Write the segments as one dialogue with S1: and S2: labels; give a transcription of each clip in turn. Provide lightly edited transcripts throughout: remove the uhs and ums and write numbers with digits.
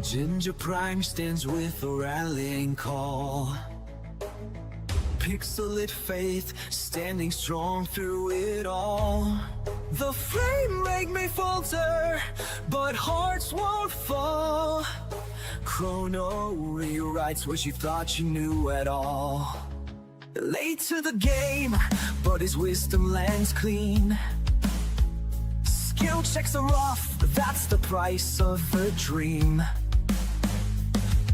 S1: Ginger Prime stands with a rallying call. Pixelate faith, standing strong through it all. The frame rate may falter, but hearts won't fall. Chrono rewrites what you thought you knew at all. Late to the game, but his wisdom lands clean. Skill checks are off, that's the price of a dream.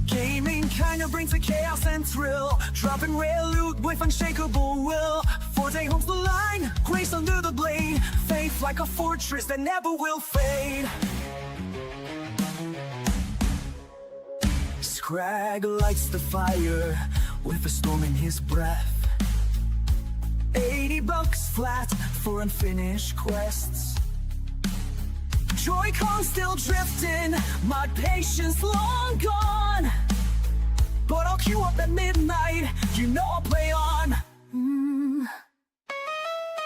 S1: Gaming kinda brings a chaos and thrill, dropping rare loot with unshakable will. Forte holds the line, grace under the blade, faith like a fortress that never will fade. Scrag lights the fire with a storm in his breath. $80 flat for unfinished quests. Joy-Con still drifting, my patience long gone. But I'll queue up at midnight, you know I'll play on.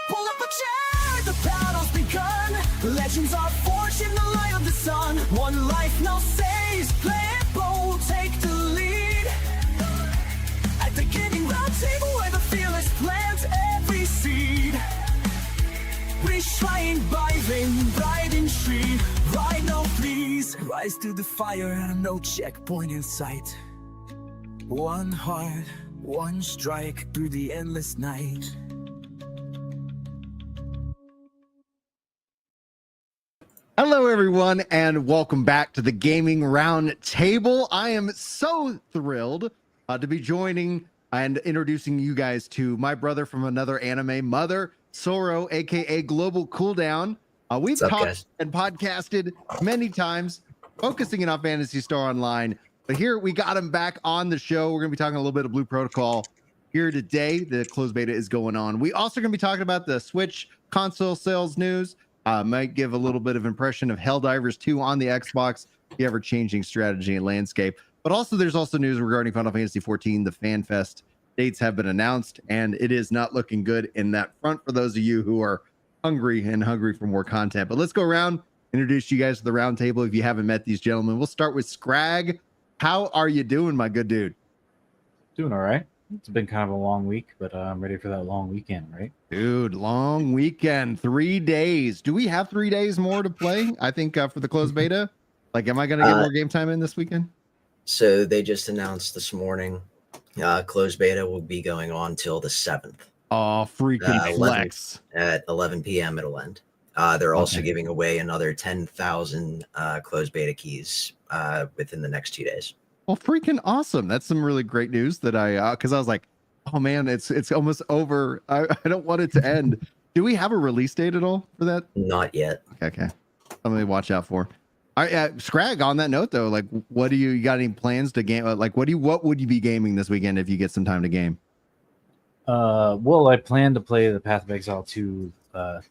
S1: Pull up a chair, the battle's begun. Legends are forged in the light of the sun. One life, no saves, play it bold, take the lead. At the Gaming Roundtable where the fearless plant every seed. Reshrine, riding tree, ride no please. Rise through the fire and no checkpoint in sight. One heart, one strike through the endless night.
S2: Hello, everyone, and welcome back to the Gaming Roundtable. I am so thrilled to be joining and introducing you guys to my brother from another anime, Mother Soro, aka Global Cooldown. We've talked and podcasted many times, focusing in on Phantasy Star Online. But here we got him back on the show. We're going to be talking a little bit of Blue Protocol here today. The closed beta is going on. We also going to be talking about the Switch console sales news. Might give a little bit of impression of Helldivers 2 on the Xbox, the ever-changing strategy and landscape. But also there's also news regarding Final Fantasy XIV. The FanFest dates have been announced, and it is not looking good in that front for those of you who are hungry for more content. But let's go around, introduce you guys to the roundtable if you haven't met these gentlemen. We'll start with Scrag. How are you doing, my good dude?
S3: Doing all right. It's been kind of a long week, but I'm ready for that long weekend, right?
S2: Dude, long weekend, 3 days. Do we have 3 days more to play? I think for the closed beta. Like, am I going to get more game time in this weekend?
S4: So they just announced this morning, closed beta will be going on till the 7th.
S2: Oh, freaking flex.
S4: At 11 p.m. it'll end. They're also giving away another 10,000 closed beta keys within the next 2 days.
S2: Well, freaking awesome. That's some really great news that because I was like, oh man, it's almost over. I don't want it to end. Do we have a release date at all for that?
S4: Not yet.
S2: Okay. Something to watch out for. All right, Scrag, on that note though, like, what do you got any plans to game? Like, what would you be gaming this weekend if you get some time to game?
S3: Well, I plan to play the Path of Exile 2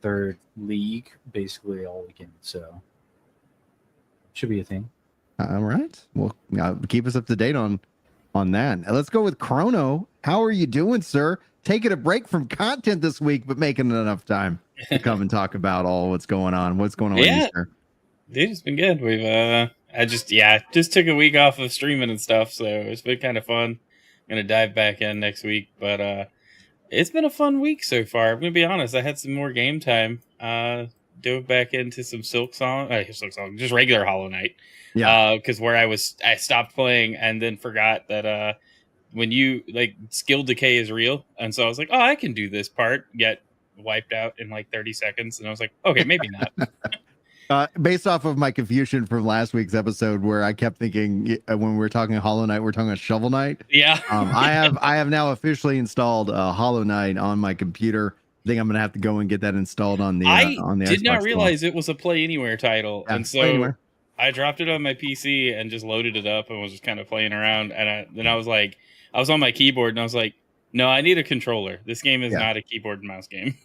S3: third league basically all weekend, so should be a thing.
S2: All right. Well, keep us up to date on that. Now, let's go with Chrono. How are you doing, sir? Taking a break from content this week, but making enough time to come and talk about all what's going on. What's going on with you, sir?
S5: Dude, it's been good. We've I just took a week off of streaming and stuff, so it's been kind of fun. Gonna dive back in next week, but it's been a fun week so far. I'm gonna be honest. I had some more game time. Dove back into some Silk Song, just regular Hollow Knight. Yeah. Because I stopped playing and then forgot that when you skill decay is real, and so I was like, oh, I can do this part. Get wiped out in like 30 seconds, and I was like, okay, maybe not.
S2: Based off of my confusion from last week's episode, where I kept thinking when we were talking Hollow Knight, we're talking Shovel Knight.
S5: Yeah.
S2: I have now officially installed Hollow Knight on my computer. I think I'm gonna have to go and get that installed on the. On the
S5: did
S2: Xbox
S5: not realize it was a Play Anywhere title,
S2: yeah,
S5: and so I dropped it on my PC and just loaded it up and was just kind of playing around. And then I was like, I was on my keyboard and I was like, no, I need a controller. This game is not a keyboard and mouse game.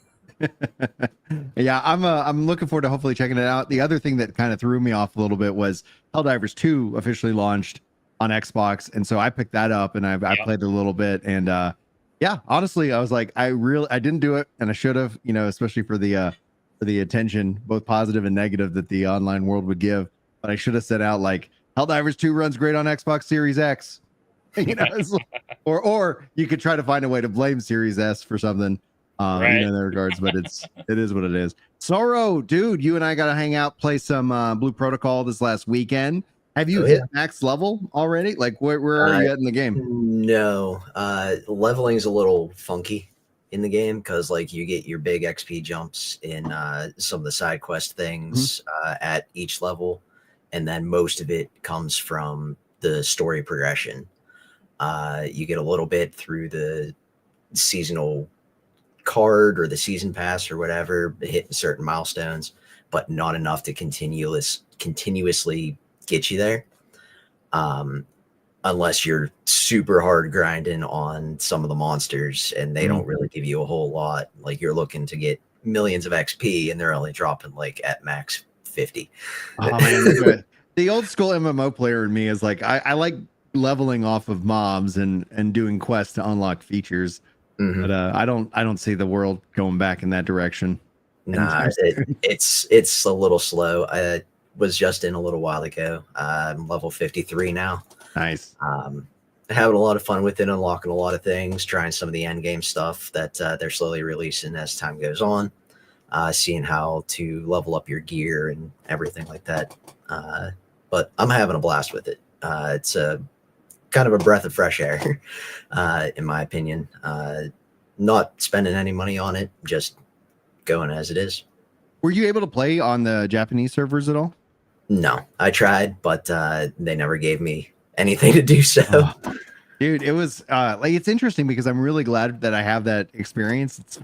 S2: Yeah, I'm looking forward to hopefully checking it out. The other thing that kind of threw me off a little bit was Helldivers 2 officially launched on Xbox, and so I picked that up and I played it a little bit, and yeah, honestly, I was like, I didn't do it, and I should have, especially for the attention, both positive and negative, that the online world would give. But I should have set out like Helldivers 2 runs great on Xbox Series X. Or you could try to find a way to blame Series S for something,
S5: Right.
S2: in their regards, but it is what it is. Sorrow, dude, you and I got to hang out, play some Blue Protocol this last weekend. Have you hit max level already? Like, where are you at in the game?
S4: No, leveling's a little funky in the game because like you get your big XP jumps in some of the side quest things at each level, and then most of it comes from the story progression. You get a little bit through the seasonal card or the season pass or whatever, hitting certain milestones, but not enough to continuously get you there. Unless you're super hard grinding on some of the monsters and they don't really give you a whole lot. Like you're looking to get millions of XP and they're only dropping like at max 50.
S2: Oh man, the old school MMO player in me is like, I like leveling off of mobs and doing quests to unlock features. But I don't see the world going back in that direction.
S4: Nah, it's a little slow. I was just in a little while ago. I'm level 53 now.
S2: Nice.
S4: Having a lot of fun with it, unlocking a lot of things, trying some of the end game stuff that they're slowly releasing as time goes on. Seeing how to level up your gear and everything like that. But I'm having a blast with it. It's a kind of a breath of fresh air, in my opinion. Not spending any money on it, just going as it is.
S2: Were you able to play on the Japanese servers at all?
S4: No, I tried, but they never gave me anything to do so.
S2: Dude, it was like, it's interesting because I'm really glad that I have that experience. It's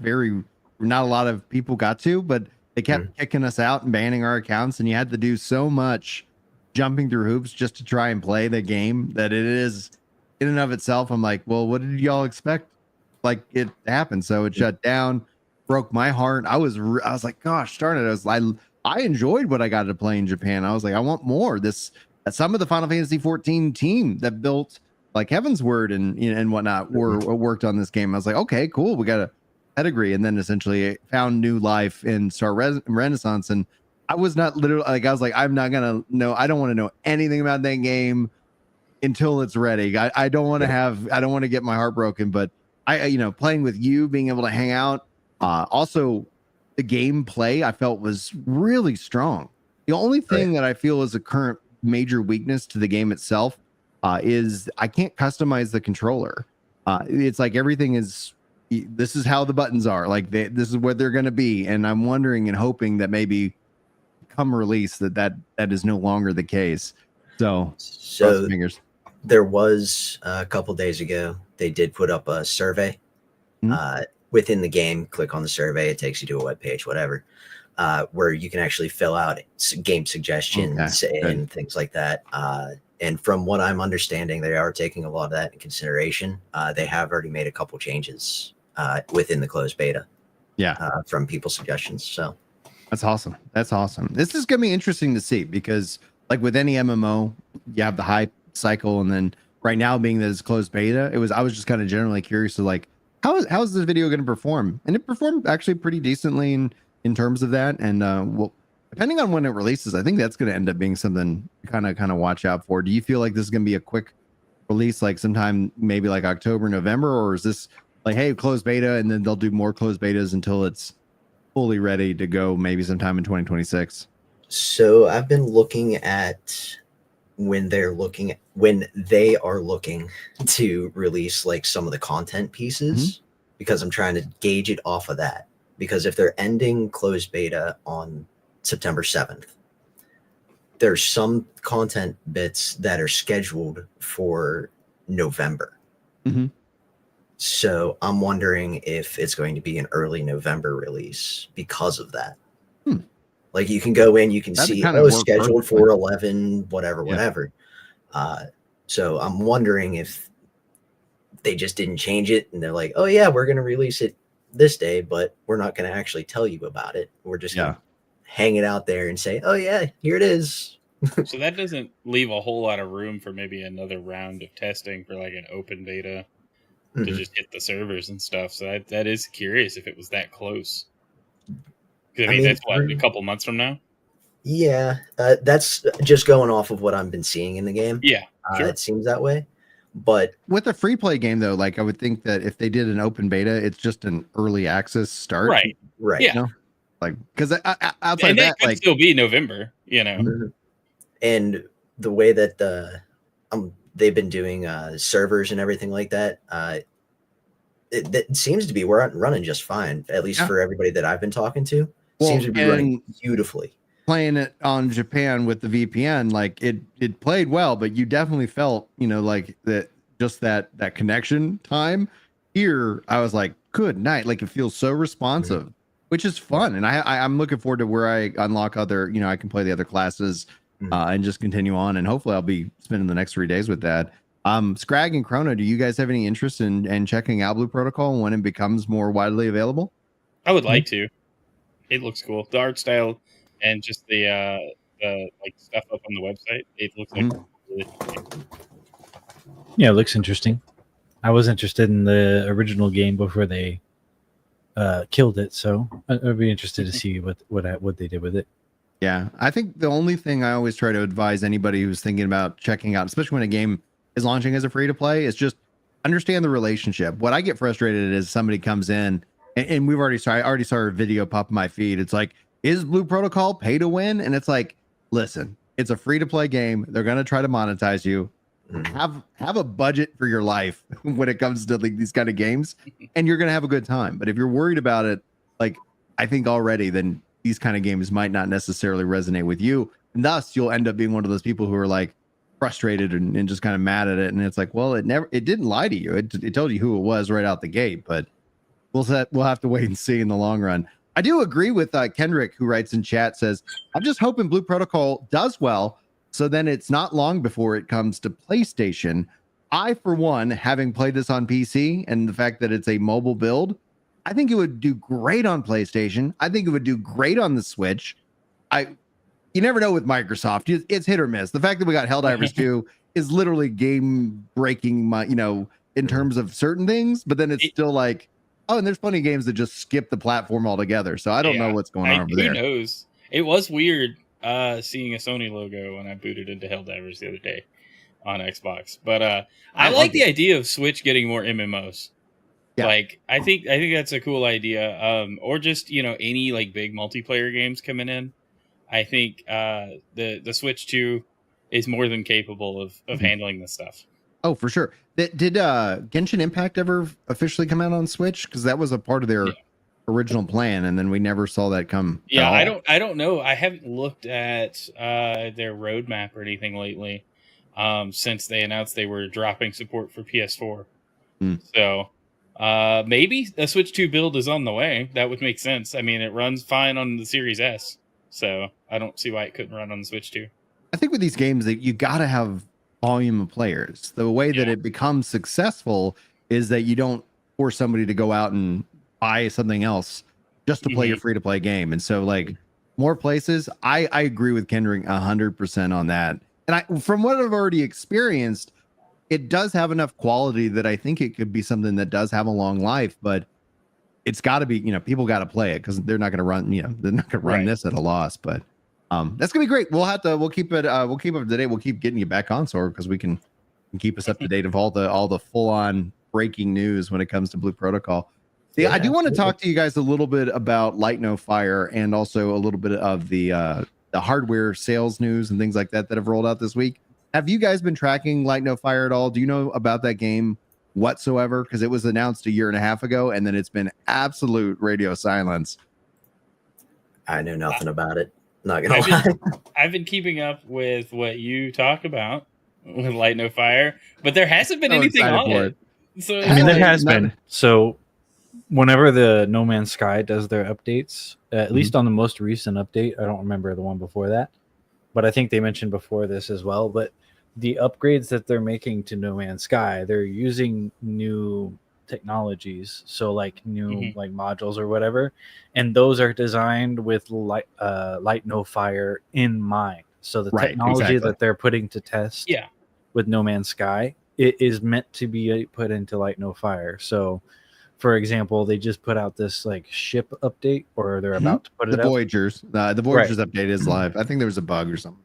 S2: not a lot of people got to, but they kept kicking us out and banning our accounts, and you had to do so much jumping through hoops just to try and play the game that it is in and of itself. I'm like, well, what did y'all expect? Like it happened. So it shut down, broke my heart. I was like, gosh darn it. I enjoyed what I got to play in Japan. I was like, I want more. Some of the Final Fantasy 14 team that built like Heaven's Word and whatnot worked on this game. I was like, okay, cool. We got a pedigree. And then essentially found new life in Star Renaissance. And I was not literally like, I was like, I'm not going to know. I don't want to know anything about that game until it's ready. I don't want to get my heart broken, but playing with you, being able to hang out. Also the gameplay I felt was really strong. The only thing that I feel is a current major weakness to the game itself is I can't customize the controller. It's like everything is, this is how the buttons are. Like this is what they're going to be. And I'm wondering and hoping that maybe come release that is no longer the case. So fingers.
S4: There was a couple days ago, they did put up a survey within the game. Click on the survey. It takes you to a webpage, whatever, where you can actually fill out game suggestions and things like that. And from what I'm understanding, they are taking a lot of that in consideration. They have already made a couple changes within the closed beta. From people's suggestions. So
S2: that's awesome. That's awesome. This is going to be interesting to see because like with any MMO, you have the hype cycle. And then right now being that it's closed beta, I was just kind of generally curious to like, how is this video going to perform? And it performed actually pretty decently in terms of that. And well, depending on when it releases, I think that's going to end up being something to kind of watch out for. Do you feel like this is going to be a quick release, like sometime maybe like October, November, or is this like, hey, closed beta, and then they'll do more closed betas until it's fully ready to go, maybe sometime in 2026?
S4: So I've been looking at when they are looking to release like some of the content pieces, because I'm trying to gauge it off of that. Because if they're ending closed beta on September 7th, there's some content bits that are scheduled for November. So I'm wondering if it's going to be an early November release because of that. Like you can go in, you can see, scheduled for 11, whatever. So I'm wondering if they just didn't change it and they're like, oh yeah, we're going to release it this day, but we're not going to actually tell you about it. We're just going to hang it out there and say, oh yeah, here it is.
S5: So that doesn't leave a whole lot of room for maybe another round of testing for like an open beta to just hit the servers and stuff. So that is curious if it was that close. I mean, that's what, a couple months from now?
S4: Yeah, that's just going off of what I've been seeing in the game.
S5: Yeah, sure.
S4: It seems that way, but
S2: With a free play game though, like I would think that if they did an open beta, it's just an early access start,
S5: Right.
S4: right.
S5: Yeah.
S2: You know, like because outside
S5: And
S2: of
S5: it
S2: that,
S5: could
S2: like
S5: still be November, you know.
S4: Mhm. And the way that they've been doing servers and everything like that, it seems to be running just fine, at least
S2: Yeah.
S4: for everybody that I've been talking to.
S2: Well,
S4: Seems to be running
S2: and
S4: beautifully.
S2: playing it on Japan with the VPN, like it played well, but you definitely felt, you know, like that connection time. Here, I was like, good night. Like it feels so responsive, which is fun. And I'm looking forward to where I unlock other, you know, I can play the other classes and just continue on. And hopefully I'll be spending the next 3 days with that. Scrag and Chrono, do you guys have any interest in checking out Blue Protocol when it becomes more widely available?
S5: I would like to. It looks cool. The art style and just the like stuff up on the website. It looks like really cool.
S3: Yeah, it looks interesting. I was interested in the original game before they killed it, so I'd be interested to see what they did with it.
S2: Yeah, I think the only thing I always try to advise anybody who's thinking about checking out, especially when a game is launching as a free to play, is just understand the relationship. What I get frustrated is somebody comes in and I already saw a video pop in my feed. It's like, is Blue Protocol pay to win? And it's like, listen, it's a free to play game. They're gonna try to monetize you. Have a budget for your life when it comes to like these kind of games, and you're gonna have a good time. But if you're worried about it, like I think already, then these kind of games might not necessarily resonate with you, and thus you'll end up being one of those people who are like frustrated and just kind of mad at it. And it's like, well, it didn't lie to you. It told you who it was right out the gate. But we'll have to wait and see in the long run. I do agree with Kendrick, who writes in chat, says, I'm just hoping Blue Protocol does well, so then it's not long before it comes to PlayStation. I, for one, having played this on PC and the fact that it's a mobile build, I think it would do great on PlayStation. I think it would do great on the Switch. You never know with Microsoft. It's hit or miss. The fact that we got Helldivers 2 is literally game breaking, in terms of certain things, but then it's still like, oh, and there's plenty of games that just skip the platform altogether. So I don't know what's going on over there.
S5: Who knows? It was weird seeing a Sony logo when I booted into Helldivers the other day on Xbox. But I like the idea of Switch getting more MMOs. Yeah. Like I think that's a cool idea. Or just, any like big multiplayer games coming in. I think the Switch 2 is more than capable of handling this stuff.
S2: Oh, for sure. Did Genshin Impact ever officially come out on Switch? Because that was a part of their original plan, and then we never saw that come.
S5: Yeah, I don't know. I haven't looked at their roadmap or anything lately since they announced they were dropping support for PS4. So maybe a Switch 2 build is on the way. That would make sense. I mean, it runs fine on the Series S, so I don't see why it couldn't run on the Switch 2.
S2: I think with these games that you got to have volume of players. The way that it becomes successful is that you don't force somebody to go out and buy something else just to play your free to play game. And so like more places, I agree with Kendrick 100% on that. And from what I've already experienced, it does have enough quality that I think it could be something that does have a long life, but it's got to be, people got to play it because they're not going to run, they're not going to run this at a loss. But that's gonna be great. We'll keep it up to date. We'll keep getting you back on, Sword, because we can keep us up to date of all the full on breaking news when it comes to Blue Protocol. See, I do want to talk to you guys a little bit about Light No Fire and also a little bit of the hardware sales news and things like that have rolled out this week. Have you guys been tracking Light No Fire at all? Do you know about that game whatsoever? Because it was announced a year and a half ago, and then it's been absolute radio silence.
S4: I know nothing about it. Not gonna lie.
S5: I've been keeping up with what you talk about with Light No Fire, but there hasn't been anything on it. So
S3: I mean, there has been. So whenever the No Man's Sky does their updates, at least on the most recent update, I don't remember the one before that, but I think they mentioned before this as well. But the upgrades that they're making to No Man's Sky, they're using new technologies, so like new like modules or whatever, and those are designed with Light No Fire in mind. So the technology that they're putting to test with No Man's Sky, it is meant to be put into Light No Fire. So for example, they just put out this like ship update, or they're about to put it
S2: The
S3: up.
S2: Voyagers. The Voyagers update is live. I think there was a bug or something.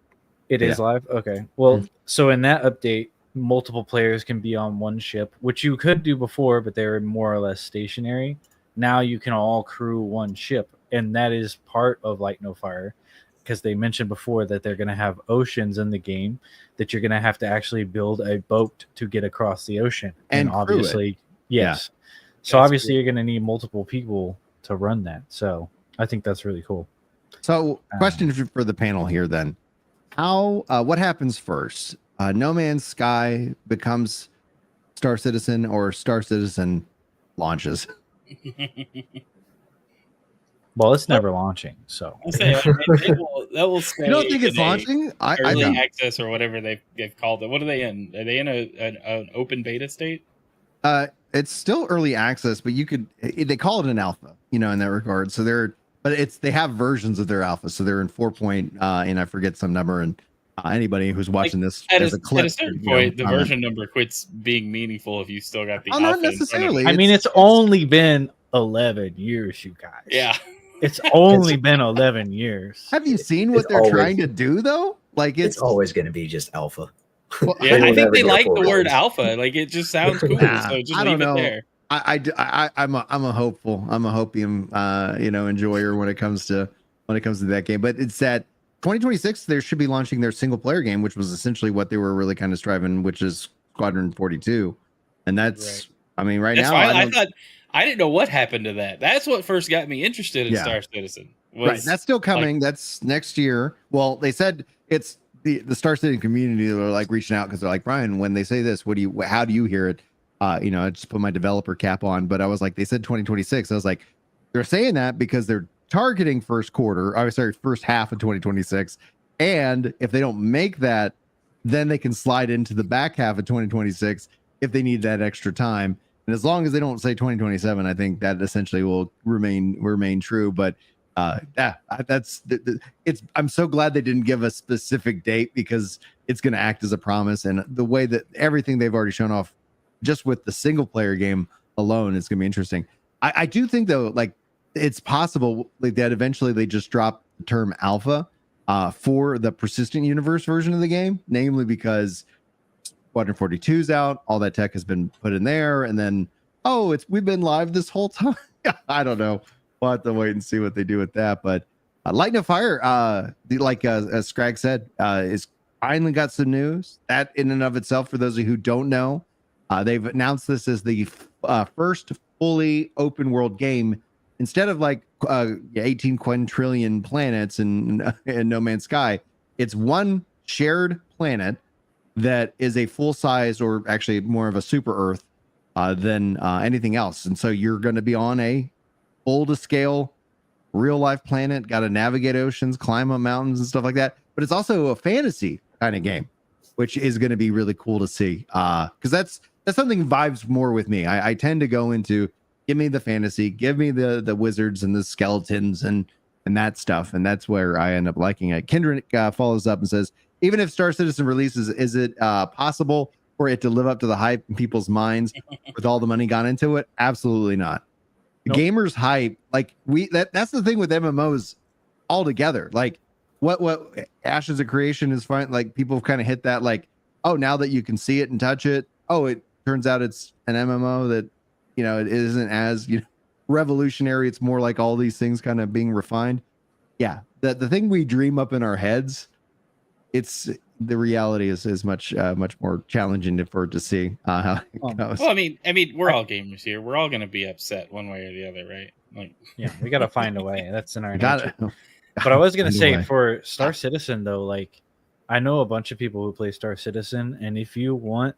S3: It is live? Okay. Well, so in that update, multiple players can be on one ship, which you could do before, but they were more or less stationary. Now you can all crew one ship, and that is part of Light No Fire, because they mentioned before that they're going to have oceans in the game, that you're going to have to actually build a boat to get across the ocean.
S2: And
S3: obviously, yes. Yeah. So obviously you're going to need multiple people to run that. So I think that's really cool.
S2: So question for the panel here then. What happens first? No Man's Sky becomes Star Citizen, or Star Citizen launches?
S3: Well, it's never launching, so
S5: that will stay.
S2: You don't think it's launching?
S5: Early access or whatever they've called it. What are they in? Are they in an open beta state?
S2: It's still early access, but they call it an alpha, in that regard. So they have versions of their alpha. So they're in 4. And I forget some number. And anybody who's watching this as a clip,
S5: at a certain point, the version number quits being meaningful if you still got the alpha.
S2: Not necessarily.
S3: I mean, it's only been 11 years, you guys.
S5: Yeah.
S3: It's only been 11 years.
S2: Have you seen what they're trying to do though? Like it's
S4: always going to be just alpha.
S2: Well,
S5: yeah, I think they like the word alpha. Like it just sounds cool. So just leave it there.
S2: I'm a hopeful. I'm a hopium enjoyer when it comes to that game. But it's that 2026 they should be launching their single player game, which was essentially what they were really kind of striving, which is Squadron 42. And that's I mean, that's now
S5: I didn't know what happened to that. That's what first got me interested in Star Citizen.
S2: Right, that's still coming. That's next year. Well, they said it's the Star Citizen community that are like reaching out because they're like, Brian, when they say this, how do you hear it? I just put my developer cap on, but I was like, they said 2026. I was like, they're saying that because they're targeting first half of 2026. And if they don't make that, then they can slide into the back half of 2026 if they need that extra time. And as long as they don't say 2027, I think that essentially will remain true. But I'm so glad they didn't give a specific date, because it's going to act as a promise. And the way that everything they've already shown off just with the single player game alone is going to be interesting. I do think though, like it's possible that eventually they just drop the term alpha for the persistent universe version of the game, namely because Squadron 42's out, all that tech has been put in there, and then we've been live this whole time. I don't know. We'll have to wait and see what they do with that. But Light No Fire, as Scrag said, is finally got some news. That in and of itself, for those of you who don't know, they've announced this as the first fully open world game. Instead of 18 quintillion planets in No Man's Sky, it's one shared planet that is a full size, or actually more of a super Earth than anything else. And so you're going to be on a full to scale real life planet, got to navigate oceans, climb up mountains and stuff like that. But it's also a fantasy kind of game, which is going to be really cool to see. Because that's something vibes more with me. I tend to go into, give me the fantasy, give me the wizards and the skeletons and that stuff. And that's where I end up liking it. Kendrick follows up and says, even if Star Citizen releases, is it possible for it to live up to the hype in people's minds with all the money gone into it? Absolutely not. Nope. Gamers hype, that's the thing with MMOs altogether. Like what Ashes of Creation is fine. Like people kind of hit that, now that you can see it and touch it, it turns out it's an MMO that, it isn't as revolutionary. It's more like all these things kind of being refined. Yeah. The thing we dream up in our heads, the reality is much more challenging for it to see how it goes.
S5: Well, I mean, we're all gamers here. We're all going to be upset one way or the other, right?
S3: We got to find a way. That's in our nature. But I was going to say, for Star Citizen though, I know a bunch of people who play Star Citizen, and if you want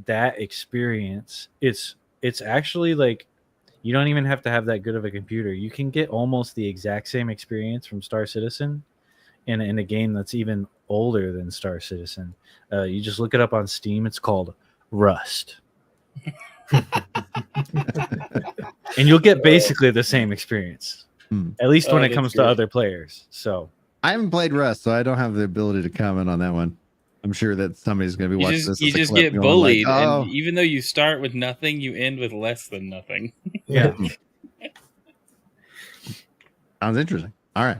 S3: that experience, it's actually you don't even have to have that good of a computer. You can get almost the exact same experience from Star Citizen in a game that's even older than Star Citizen. You just look it up on Steam. It's called Rust. And you'll get basically the same experience, at least when it comes to other players. So
S2: I haven't played Rust, so I don't have the ability to comment on that one. I'm sure that somebody's going to be watching this.
S5: You
S2: as a
S5: just
S2: clip
S5: get
S2: going
S5: bullied,
S2: like,
S5: and
S2: oh,
S5: even though you start with nothing, you end with less than nothing.
S3: Yeah.
S2: sounds interesting. All right.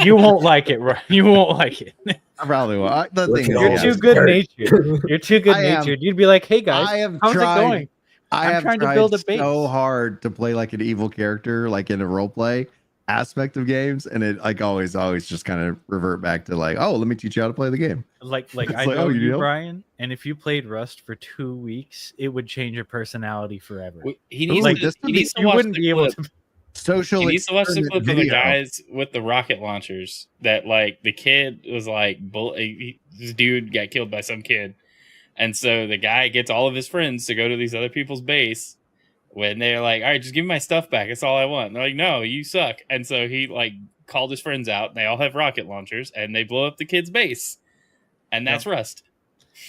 S3: You won't like it, right? You won't like it.
S2: I probably will. The
S4: Look
S2: thing
S4: at
S2: is,
S4: all
S3: You're
S2: yeah,
S3: too
S4: this
S3: good
S4: dirt.
S3: natured. You're too good
S2: I am.
S3: natured. You'd be like, "Hey guys,
S2: I have
S3: how's
S2: tried.
S3: it going?
S2: I
S3: I'm
S2: have
S3: trying to
S2: tried
S3: build a base."
S2: so hard to play like an evil character, like in a role play aspect of games, and it like always just kind of revert back to like, oh, let me teach you how to play the game.
S3: Like
S2: It's
S3: I
S2: like,
S3: know
S2: oh, you
S3: you,
S2: know?
S3: Brian, and if you played Rust for 2 weeks, it would change your personality forever.
S5: He needs
S2: Like,
S5: to. He needs to
S3: You
S5: watch
S3: wouldn't
S5: the
S3: be able
S5: clip.
S3: to.
S2: Social.
S5: He needs to watch the
S2: experiment
S5: clip of the
S2: video.
S5: guys with the rocket launchers. That like the kid was like, this dude got killed by some kid, and so the guy gets all of his friends to go to these other people's base. When they're like, all right, just give me my stuff back. That's all I want. And they're like, no, you suck. And so he like called his friends out. And they all have rocket launchers, and they blow up the kid's base. And that's Rust.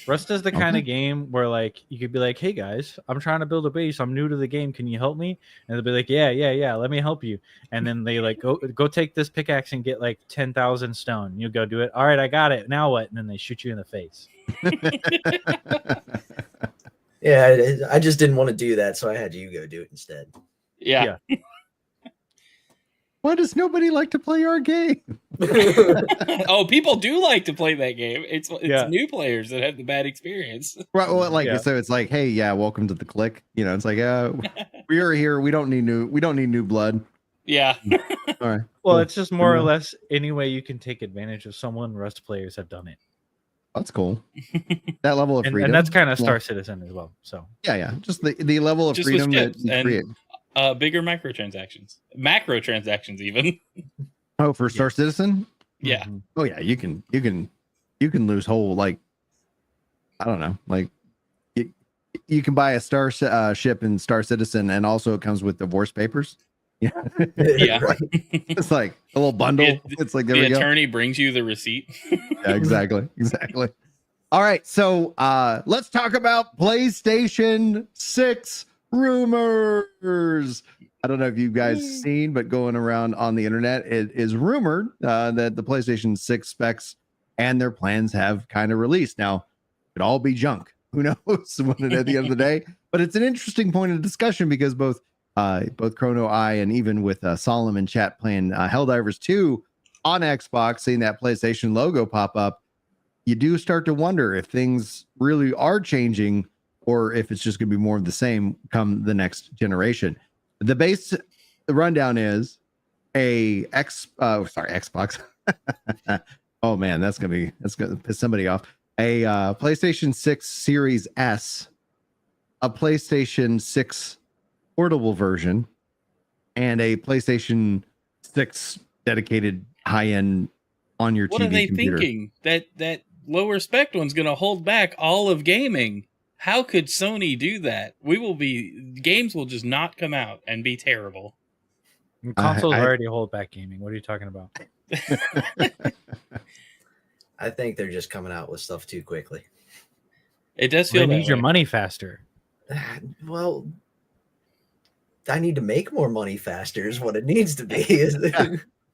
S3: Rust is the kind
S2: Okay.
S3: of game where like you could be like, "Hey guys, I'm trying to build a base. I'm new to the game. Can you help me?" And they'll be like, "Yeah. Let me help you." And then they like go take this pickaxe and get like 10,000 stone. You go do it. All right, I got it. Now what? And then they shoot you in the face.
S4: Yeah, I just didn't want to do that, so I had you go do it instead.
S5: Yeah.
S2: Why does nobody like to play our game?
S5: Oh, people do like to play that game. It's
S3: Yeah.
S5: new players that have the bad experience.
S2: Right. Well, like
S3: Yeah.
S2: so, it's like, hey, yeah, welcome to the clique. You know, it's like, we are here. We don't need new blood.
S5: Yeah.
S2: All right.
S3: Well,
S2: Cool.
S3: it's just more or
S2: Yeah.
S3: less any way you can take advantage of someone. Rust players have done it,
S2: That's cool. That level of freedom,
S3: and that's kind of
S2: Yeah.
S3: Star Citizen as well. So
S2: Yeah. Just the level of
S5: Just with
S2: freedom that
S5: chips
S2: you
S5: and-
S2: create.
S5: Bigger microtransactions. Macrotransactions even.
S2: Oh, for Star Citizen.
S5: Yeah.
S3: Mhm.
S2: Oh yeah, you can lose whole, like, I don't know, like you can buy a star ship in Star Citizen, and also it comes with divorce papers. Yeah,
S5: Yeah.
S4: Right.
S2: it's like a little bundle. It's like, there
S5: The
S2: we go.
S5: attorney brings you the receipt.
S2: Yeah, exactly. All right, so let's talk about PlayStation 6 rumors. I don't know if you guys seen, but going around on the internet, it is rumored that the PlayStation 6 specs and their plans have kind of released. Now, it could all be junk. Who knows at the end of the day? But it's an interesting point of discussion because both Chrono I and even with Solomon chat playing Helldivers 2 on Xbox, seeing that PlayStation logo pop up, you do start to wonder if things really are changing or if it's just going to be more of the same come the next generation. The rundown is Xbox. Oh man, that's going to piss somebody off. A PlayStation 6 Series S, a PlayStation 6 portable version, and a PlayStation 6 dedicated high-end on your
S5: What
S2: TV
S5: are they
S2: computer.
S5: thinking? That lower spec one's going to hold back all of gaming. How could Sony do that? Games will just not come out and be terrible.
S3: And consoles
S2: I-
S3: already hold back gaming. What are you talking about?
S4: I think they're just coming out with stuff too quickly.
S5: It does
S3: They
S5: feel that
S3: need your
S5: way.
S3: money faster.
S4: Well, I need to make more money faster is what it needs to be.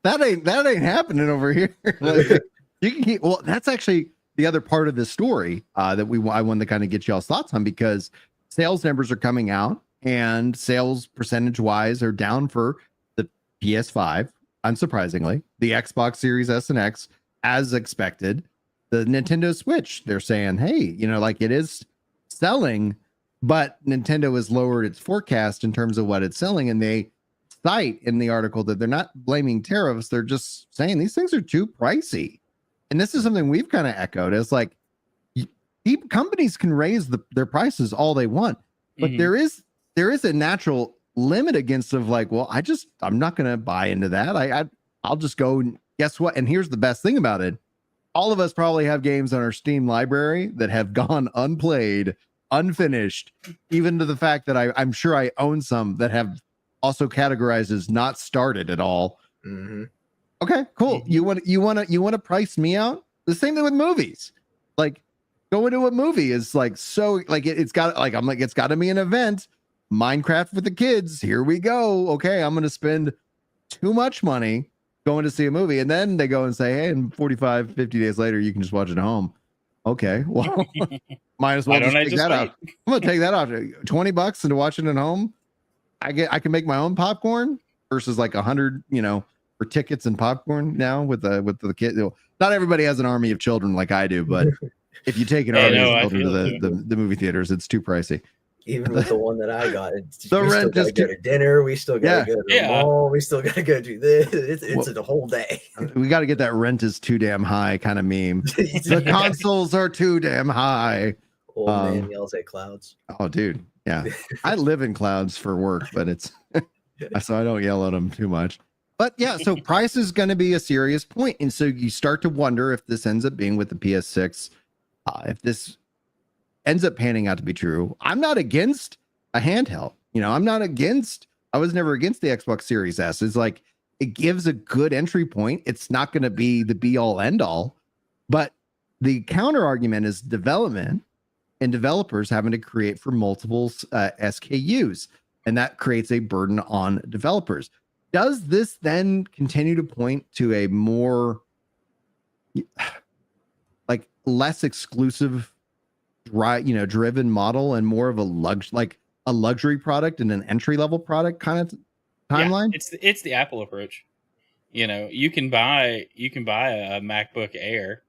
S2: That ain't happening over here. Like, you can keep, well, that's actually the other part of the story that I wanted to kind of get y'all's thoughts on, because sales numbers are coming out and sales percentage wise are down for the PS5, unsurprisingly, the Xbox Series S and X as expected, the Nintendo Switch. They're saying, hey, you know, like, it is selling, but Nintendo has lowered its forecast in terms of what it's selling, and they cite in the article that they're not blaming tariffs. They're just saying these things are too pricey. And this is something we've kind of echoed. It's like, companies can raise their prices all they want, but
S5: Mhm.
S2: there is a natural limit against of like, well, I'm not going to buy into that. I'll just go, and guess what? And here's the best thing about it. All of us probably have games on our Steam library that have gone unplayed, unfinished, even to the fact that I'm sure I own some that have also categorized as not started at all.
S4: Mhm.
S2: Okay, cool.
S5: Mhm.
S2: You want to price me out? The same thing with movies. Like, going to a movie is like, so like it's got, like, I'm like, it's got to be an event. Minecraft with the kids. Here we go. Okay, I'm going to spend too much money going to see a movie, and then they go and say, hey, and 45, 50 days later, you can just watch it at home. Okay, well, might as well
S5: Why don't
S2: just
S5: I
S2: take
S5: just
S2: that
S5: wait?
S2: out. I'm gonna take that out. $20 and to watch it at home. I can make my own popcorn versus like 100, for tickets and popcorn now with the kid. Not everybody has an army of children like I do, but if you take an
S5: Hey,
S2: army
S5: no,
S2: of
S5: I
S2: children to
S5: feel it too.
S2: the movie theaters, it's too pricey.
S4: Even with the one that I got, we still
S2: rent
S4: got
S2: is
S4: to go to dinner. We still got to go to the
S5: Yeah.
S4: mall. We still got to go do this. It's
S2: Well,
S4: a whole day.
S2: We got to get that rent is too damn high kind of meme. The consoles are too damn high.
S4: Old man yells at clouds.
S2: Oh, dude. Yeah. I live in clouds for work, but it's so I don't yell at them too much. But yeah, so price is going to be a serious point. And so you start to wonder if this ends up being with the PS6, if this ends up panning out to be true. I'm not against a handheld. I was never against the Xbox Series S. It's like, it gives a good entry point. It's not going to be the be all end all, but the counter argument is development and developers having to create for multiple SKUs, and that creates a burden on developers. Does this then continue to point to a more like less exclusive, driven model and more of a luxury product and an entry level product kind of timeline?
S5: Yeah, it's the Apple approach. You can buy a MacBook Air,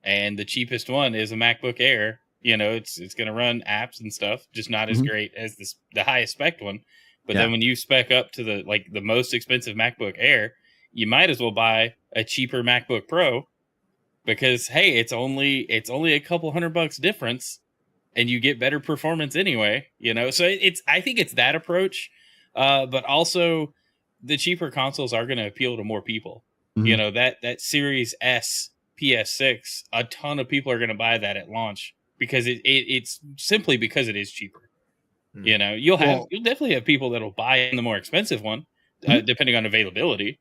S5: and the cheapest one is a MacBook Air. It's going to run apps and stuff, just not as great as the highest spec one. But then when you spec up to the most expensive MacBook Air, you might as well buy a cheaper MacBook Pro, because hey, it's only a couple $100 difference, and you get better performance anyway. So I think it's that approach, but also the cheaper consoles are going to appeal to more people. That Series S PS6, a ton of people are going to buy that at launch because it's simply because it is cheaper. You'll definitely have people that'll buy the more expensive one, depending on availability.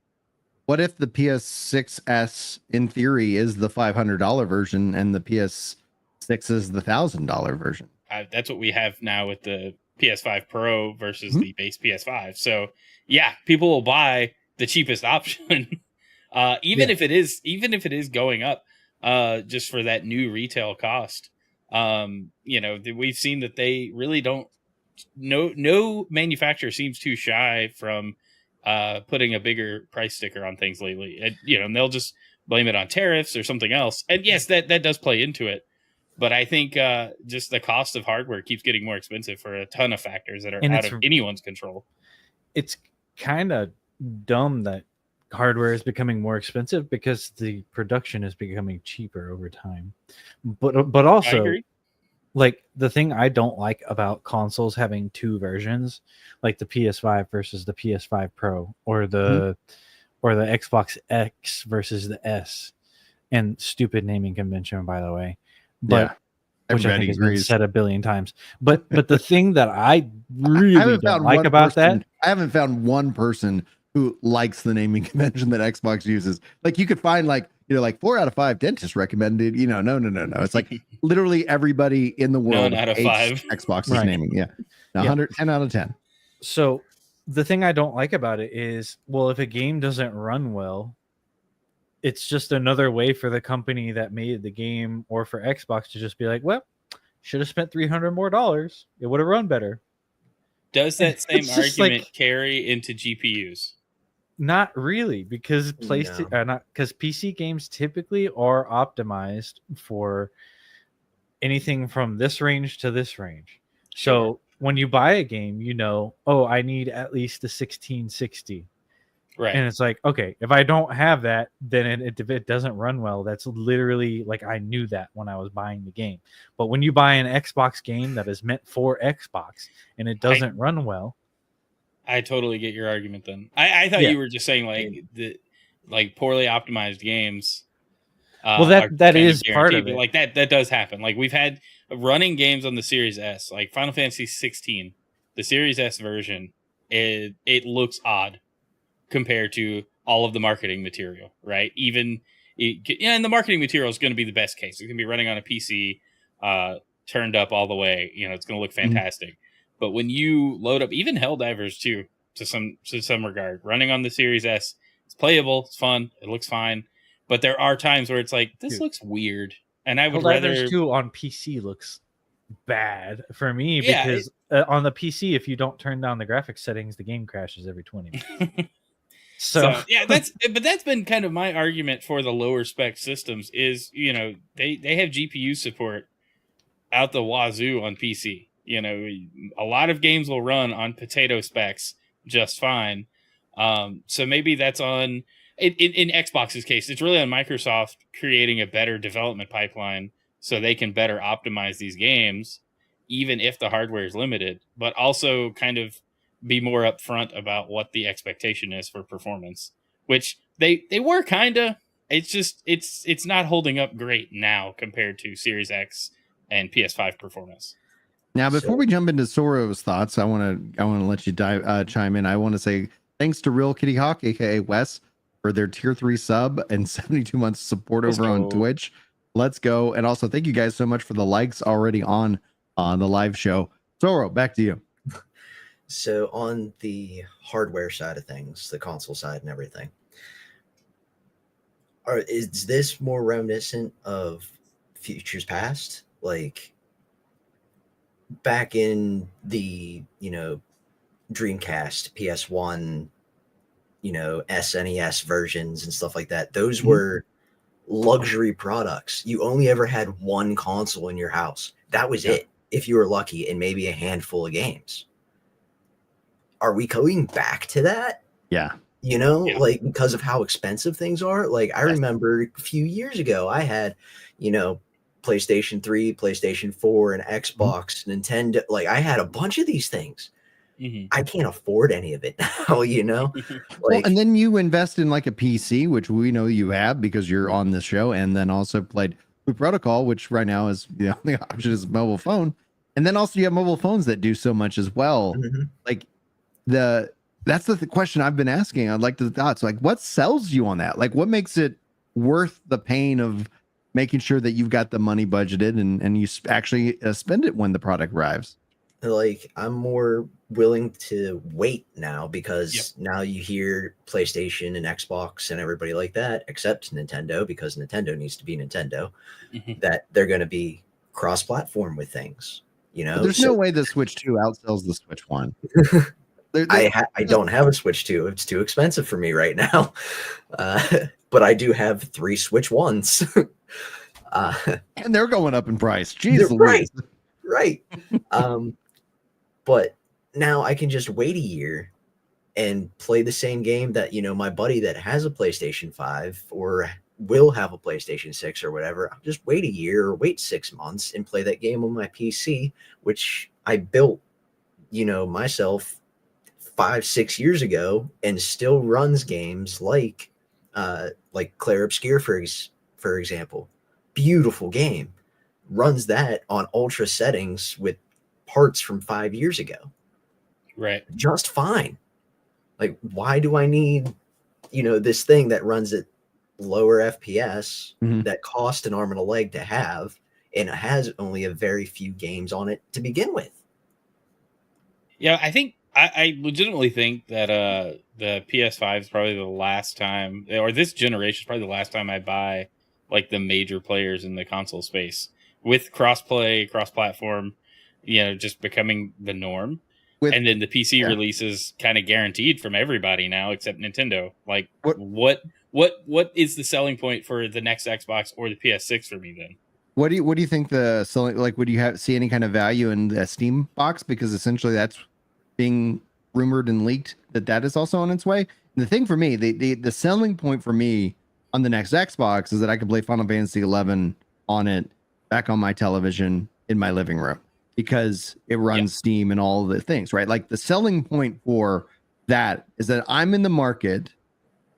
S2: What if the PS6S in theory is the $500 version and the PS6 is the $1,000 version?
S5: That's what we have now with the PS5 Pro versus the base PS5. So yeah, people will buy the cheapest option, even if it is going up, just for that new retail cost. We've seen that they really don't. No manufacturer seems too shy from putting a bigger price sticker on things lately. And they'll just blame it on tariffs or something else. And yes, that does play into it. But I think just the cost of hardware keeps getting more expensive for a ton of factors that are out of anyone's control.
S3: It's kind of dumb that hardware is becoming more expensive because the production is becoming cheaper over time. But also, like, the thing I don't like about consoles having two versions, like the PS5 versus the PS5 Pro, or the Xbox X versus the S, and stupid naming convention, by the way. But which I think has been said a billion times. But the thing that I really don't like about that,
S2: I haven't found one person who likes the naming convention that Xbox uses. Like, you could find like 4 out of 5 dentists recommended. No. It's like literally everybody in the world
S5: 9 out of 5
S2: Xbox's naming. Yeah, 10 out of 10.
S3: So the thing I don't like about it is, well, if a game doesn't run well, it's just another way for the company that made the game or for Xbox to just be like, well, should have spent $300 more. It would have run better.
S5: Does that same argument carry into GPUs?
S3: Not really, because PC games typically are optimized for anything from this range to this range. So when you buy a game, I need at least a 1660.
S5: Right.
S3: And it's like, okay, if I don't have that, then if it doesn't run well, that's literally like, I knew that when I was buying the game. But when you buy an Xbox game that is meant for Xbox and it doesn't run well,
S5: I totally get your argument then. I thought you were just saying like poorly optimized games.
S3: Well, that is part of it.
S5: Like that does happen. Like, we've had running games on the Series S, like Final Fantasy 16, the Series S version. It looks odd compared to all of the marketing material, right? And the marketing material is going to be the best case. It's going to be running on a PC, turned up all the way. It's going to look fantastic. But when you load up even Helldivers too, to some regard, running on the Series S, it's playable, it's fun, it looks fine. But there are times where it's like, this looks weird. and I would
S3: Helldivers
S5: rather
S3: 2 on PC looks bad for me
S5: Yeah,
S3: because on the PC, if you don't turn down the graphics settings, the game crashes every 20 minutes. So,
S5: So yeah, that's been kind of my argument for the lower spec systems is, you know, they have GPU support out the wazoo on PC. You know, a lot of games will run on potato specs just fine. So maybe that's on in Xbox's case, it's really on Microsoft creating a better development pipeline so they can better optimize these games, even if the hardware is limited, but also kind of be more upfront about what the expectation is for performance, which they were kinda. It's just it's not holding up great now compared to Series X and PS5 performance.
S2: Now, before
S4: So
S2: we jump into Soro's thoughts, I want to let you chime in. I want to say thanks to Real Kitty Hawk, aka Wes, for their tier 3 sub and 72 months support
S5: Let's
S2: over on
S5: go.
S2: Twitch. Let's go. And also thank you guys so much for the likes already on the live show. Soro, back to you.
S4: So on the hardware side of things, the console side and everything, is this more reminiscent of futures past? Like back in the, Dreamcast, PS1, SNES versions and stuff like that. Those
S2: Mhm.
S4: were luxury products. You only ever had one console in your house. That was
S2: Yeah.
S4: it, if you were lucky, and maybe a handful of games. Are we going back to that?
S2: Yeah.
S5: Yeah.
S4: Like because of how expensive things are. Like I
S2: Yes.
S4: remember a few years ago, I had, PlayStation 3, PlayStation 4, and Xbox, Nintendo. Like I had a bunch of these things.
S5: Mhm.
S4: I can't afford any of it now,
S2: Well,
S4: Like
S2: and then you invest in like a PC, which we know you have because you're on this show, and then also played Blue Protocol, which right now is the only option is mobile phone. And then also you have mobile phones that do so much as well.
S4: Mhm.
S2: Like that's the question I've been asking. I'd like the thoughts. Like, what sells you on that? Like, what makes it worth the pain of making sure that you've got the money budgeted and you actually spend it when the product arrives?
S4: like I'm more willing to wait now
S5: Yep.
S4: because now you hear PlayStation and Xbox and everybody like that, except Nintendo, because Nintendo needs to be Nintendo,
S5: Mhm.
S4: that they're going to be cross-platform with things.
S2: But there's no way the Switch 2 outsells the Switch 1.
S4: I don't have a Switch 2. It's too expensive for me right now. But I do have 3 Switch 1s.
S2: And they're going up in price. Jeez,
S4: They're
S2: Louise.
S4: right. But now I can just wait a year and play the same game that, my buddy that has a PlayStation 5 or will have a PlayStation 6 or whatever. I'll just wait a year or wait 6 months and play that game on my PC, which I built, myself 5-6 years ago and still runs games like Clair Obscur, for example. Beautiful game. Runs that on ultra settings with parts from 5 years ago.
S5: Right.
S4: Just fine. Like, why do I need, this thing that runs at lower FPS
S2: Mhm.
S4: that cost an arm and a leg to have, and it has only a very few games on it to begin with?
S5: Yeah, I think I legitimately think that the PS5 is probably the last time, or this generation is probably the last time I buy like the major players in the console space with crossplay, cross-platform, just becoming the norm.
S2: With
S5: And then the PC
S2: yeah.
S5: release is kind of guaranteed from everybody now except Nintendo. Like
S2: What-
S5: what is the selling point for the next Xbox or the PS6 for me then?
S2: What do you think the selling, like, would you see any kind of value in the Steam box? Because essentially that's being rumored and leaked that is also on its way. And the thing for me, the selling point for me on the next Xbox is that I can play Final Fantasy 11 on it back on my television in my living room because it runs Steam and all the things, right? Like the selling point for that is that I'm in the market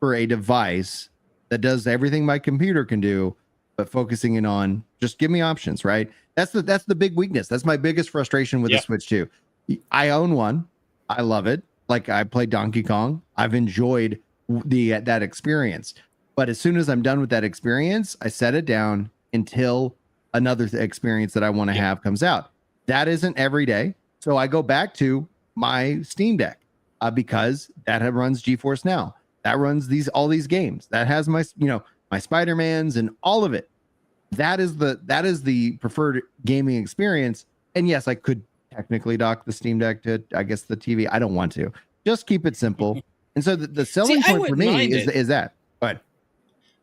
S2: for a device that does everything my computer can do, but focusing in on just give me options, right? That's the big weakness. That's my biggest frustration with the Switch 2. I own one. I love it. Like I played Donkey Kong. I've enjoyed that experience. But as soon as I'm done with that experience, I set it down until another experience that I want to have comes out. That isn't every day. So I go back to my Steam Deck because that runs GeForce Now. That runs all these games. That has my, my Spider-Mans and all of it. that is the preferred gaming experience. And yes, I could technically dock the Steam Deck to, I guess, the TV. I don't want to. Just keep it simple. And so the selling
S5: I
S2: point for
S5: wouldn't
S2: me
S5: mind it.
S2: is that. But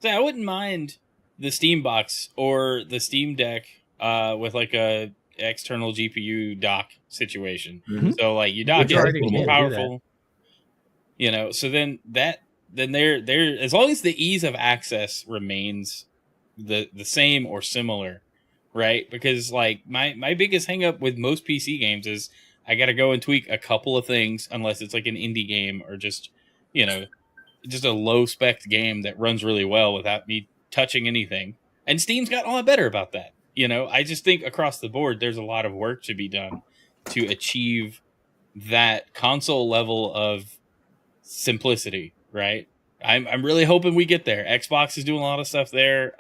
S5: So I wouldn't mind the Steam box or the Steam Deck with like a external GPU dock situation.
S2: Mhm.
S5: So like you dock
S3: Which
S5: it, it's a
S3: already
S5: little more
S3: can do that.
S5: powerful. You know, so then there as long as the ease of access remains the same or similar, right? Because like my biggest hang up with most PC games is I got to go and tweak a couple of things unless it's like an indie game or just, you know, just a low spec game that runs really well without me touching anything. And Steam's gotten a lot better about that. You know, I just think across the board there's a lot of work to be done to achieve that console level of simplicity, right? I'm really hoping we get there. Xbox is doing a lot of stuff there.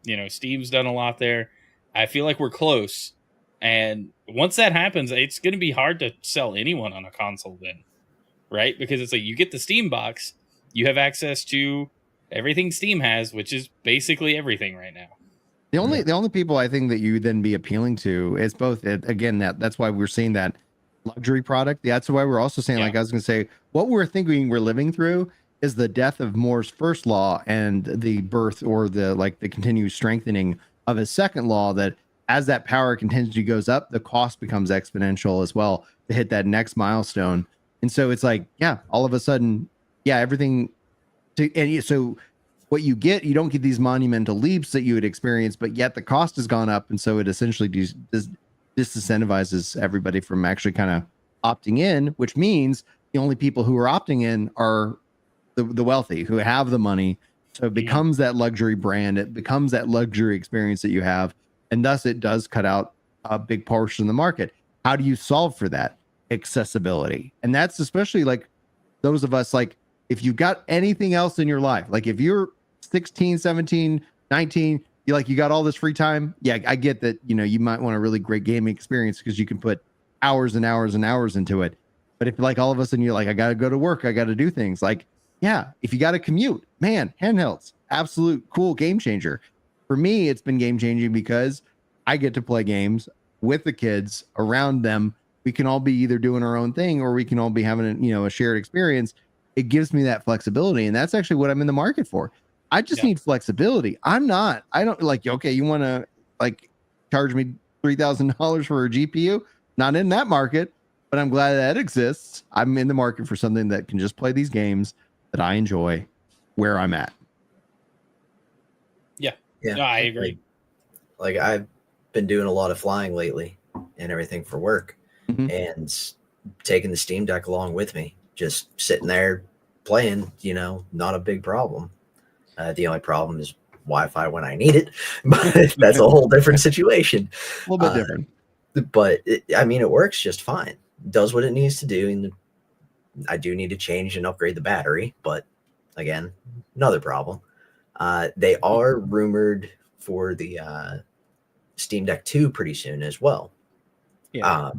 S5: You know, Steam's done a lot there. I feel like we're close. And once that happens, it's going to be hard to sell anyone on a console then, right? Because it's like you get the Steam box, you have access to everything Steam has, which is basically everything right now.
S2: the only people I think that you would then be appealing to is both, again, that's why we're seeing that luxury product. That's why we're also saying,
S5: Yeah.
S2: like I was going to say, what we're thinking we're living through is the death of Moore's first law and the birth or the continued strengthening of his second law, that as that power continually goes up, the cost becomes exponential as well to hit that next milestone. And so it's like, yeah, all of a sudden, yeah, everything so what you don't get these monumental leaps that you would experience, but yet the cost has gone up. And so it essentially disincentivizes everybody from actually kind of opting in, which means the only people who are opting in are the wealthy who have the money. So it becomes that luxury brand. It becomes that luxury experience that you have. And thus it does cut out a big portion of the market. How do you solve for that? Accessibility. And that's especially like those of us, like if you've got anything else in your life, like if you're 16, 17, 19, you got all this free time. Yeah, I get that, you might want a really great gaming experience because you can put hours and hours and hours into it. But if like all of a sudden you're like, I got to go to work, I got to do things, like, yeah, if you got to commute, man, handhelds, absolute cool game changer. For me, it's been game changing because I get to play games with the kids around them. We can all be either doing our own thing or we can all be having a shared experience. It gives me that flexibility. And that's actually what I'm in the market for. I just need flexibility. I don't like, okay, you want to like charge me $3,000 for a GPU? Not in that market, but I'm glad that exists. I'm in the market for something that can just play these games that I enjoy where I'm at.
S4: Yeah,
S5: No, I agree.
S4: Like I've been doing a lot of flying lately and everything for work, and taking the Steam Deck along with me, just sitting there playing, not a big problem. The only problem is Wi-Fi when I need it, but that's a whole different situation.
S2: A little bit different.
S4: But it works just fine. Does what it needs to do. And I do need to change and upgrade the battery, but again, another problem. They are rumored for the Steam Deck 2 pretty soon as well.
S3: Yeah.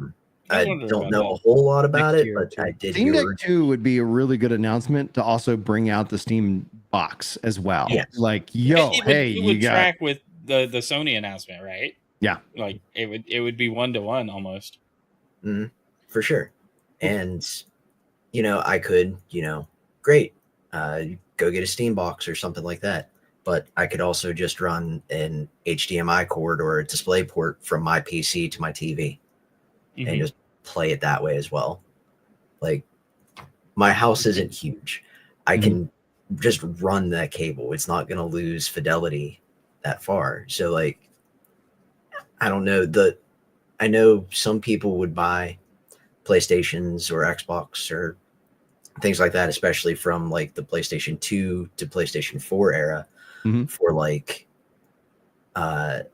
S4: I don't know a whole lot about it, but I did
S2: Steam
S4: hear
S2: Deck 2 would be a really good announcement to also bring out the Steam box as well.
S4: Yes.
S2: Like, yo,
S5: it would track with the Sony announcement, right?
S2: Yeah.
S5: Like it would be 1-to-1 almost.
S4: For sure. And I could, great, go get a Steam box or something like that. But I could also just run an HDMI cord or a display port from my PC to my TV and just play it that way as well. Like, my house isn't huge. I can just run that cable. It's not going to lose fidelity that far. So, like, I don't know. I know some people would buy PlayStations or Xbox or things like that, especially from like the PlayStation 2 to PlayStation 4 era, for like a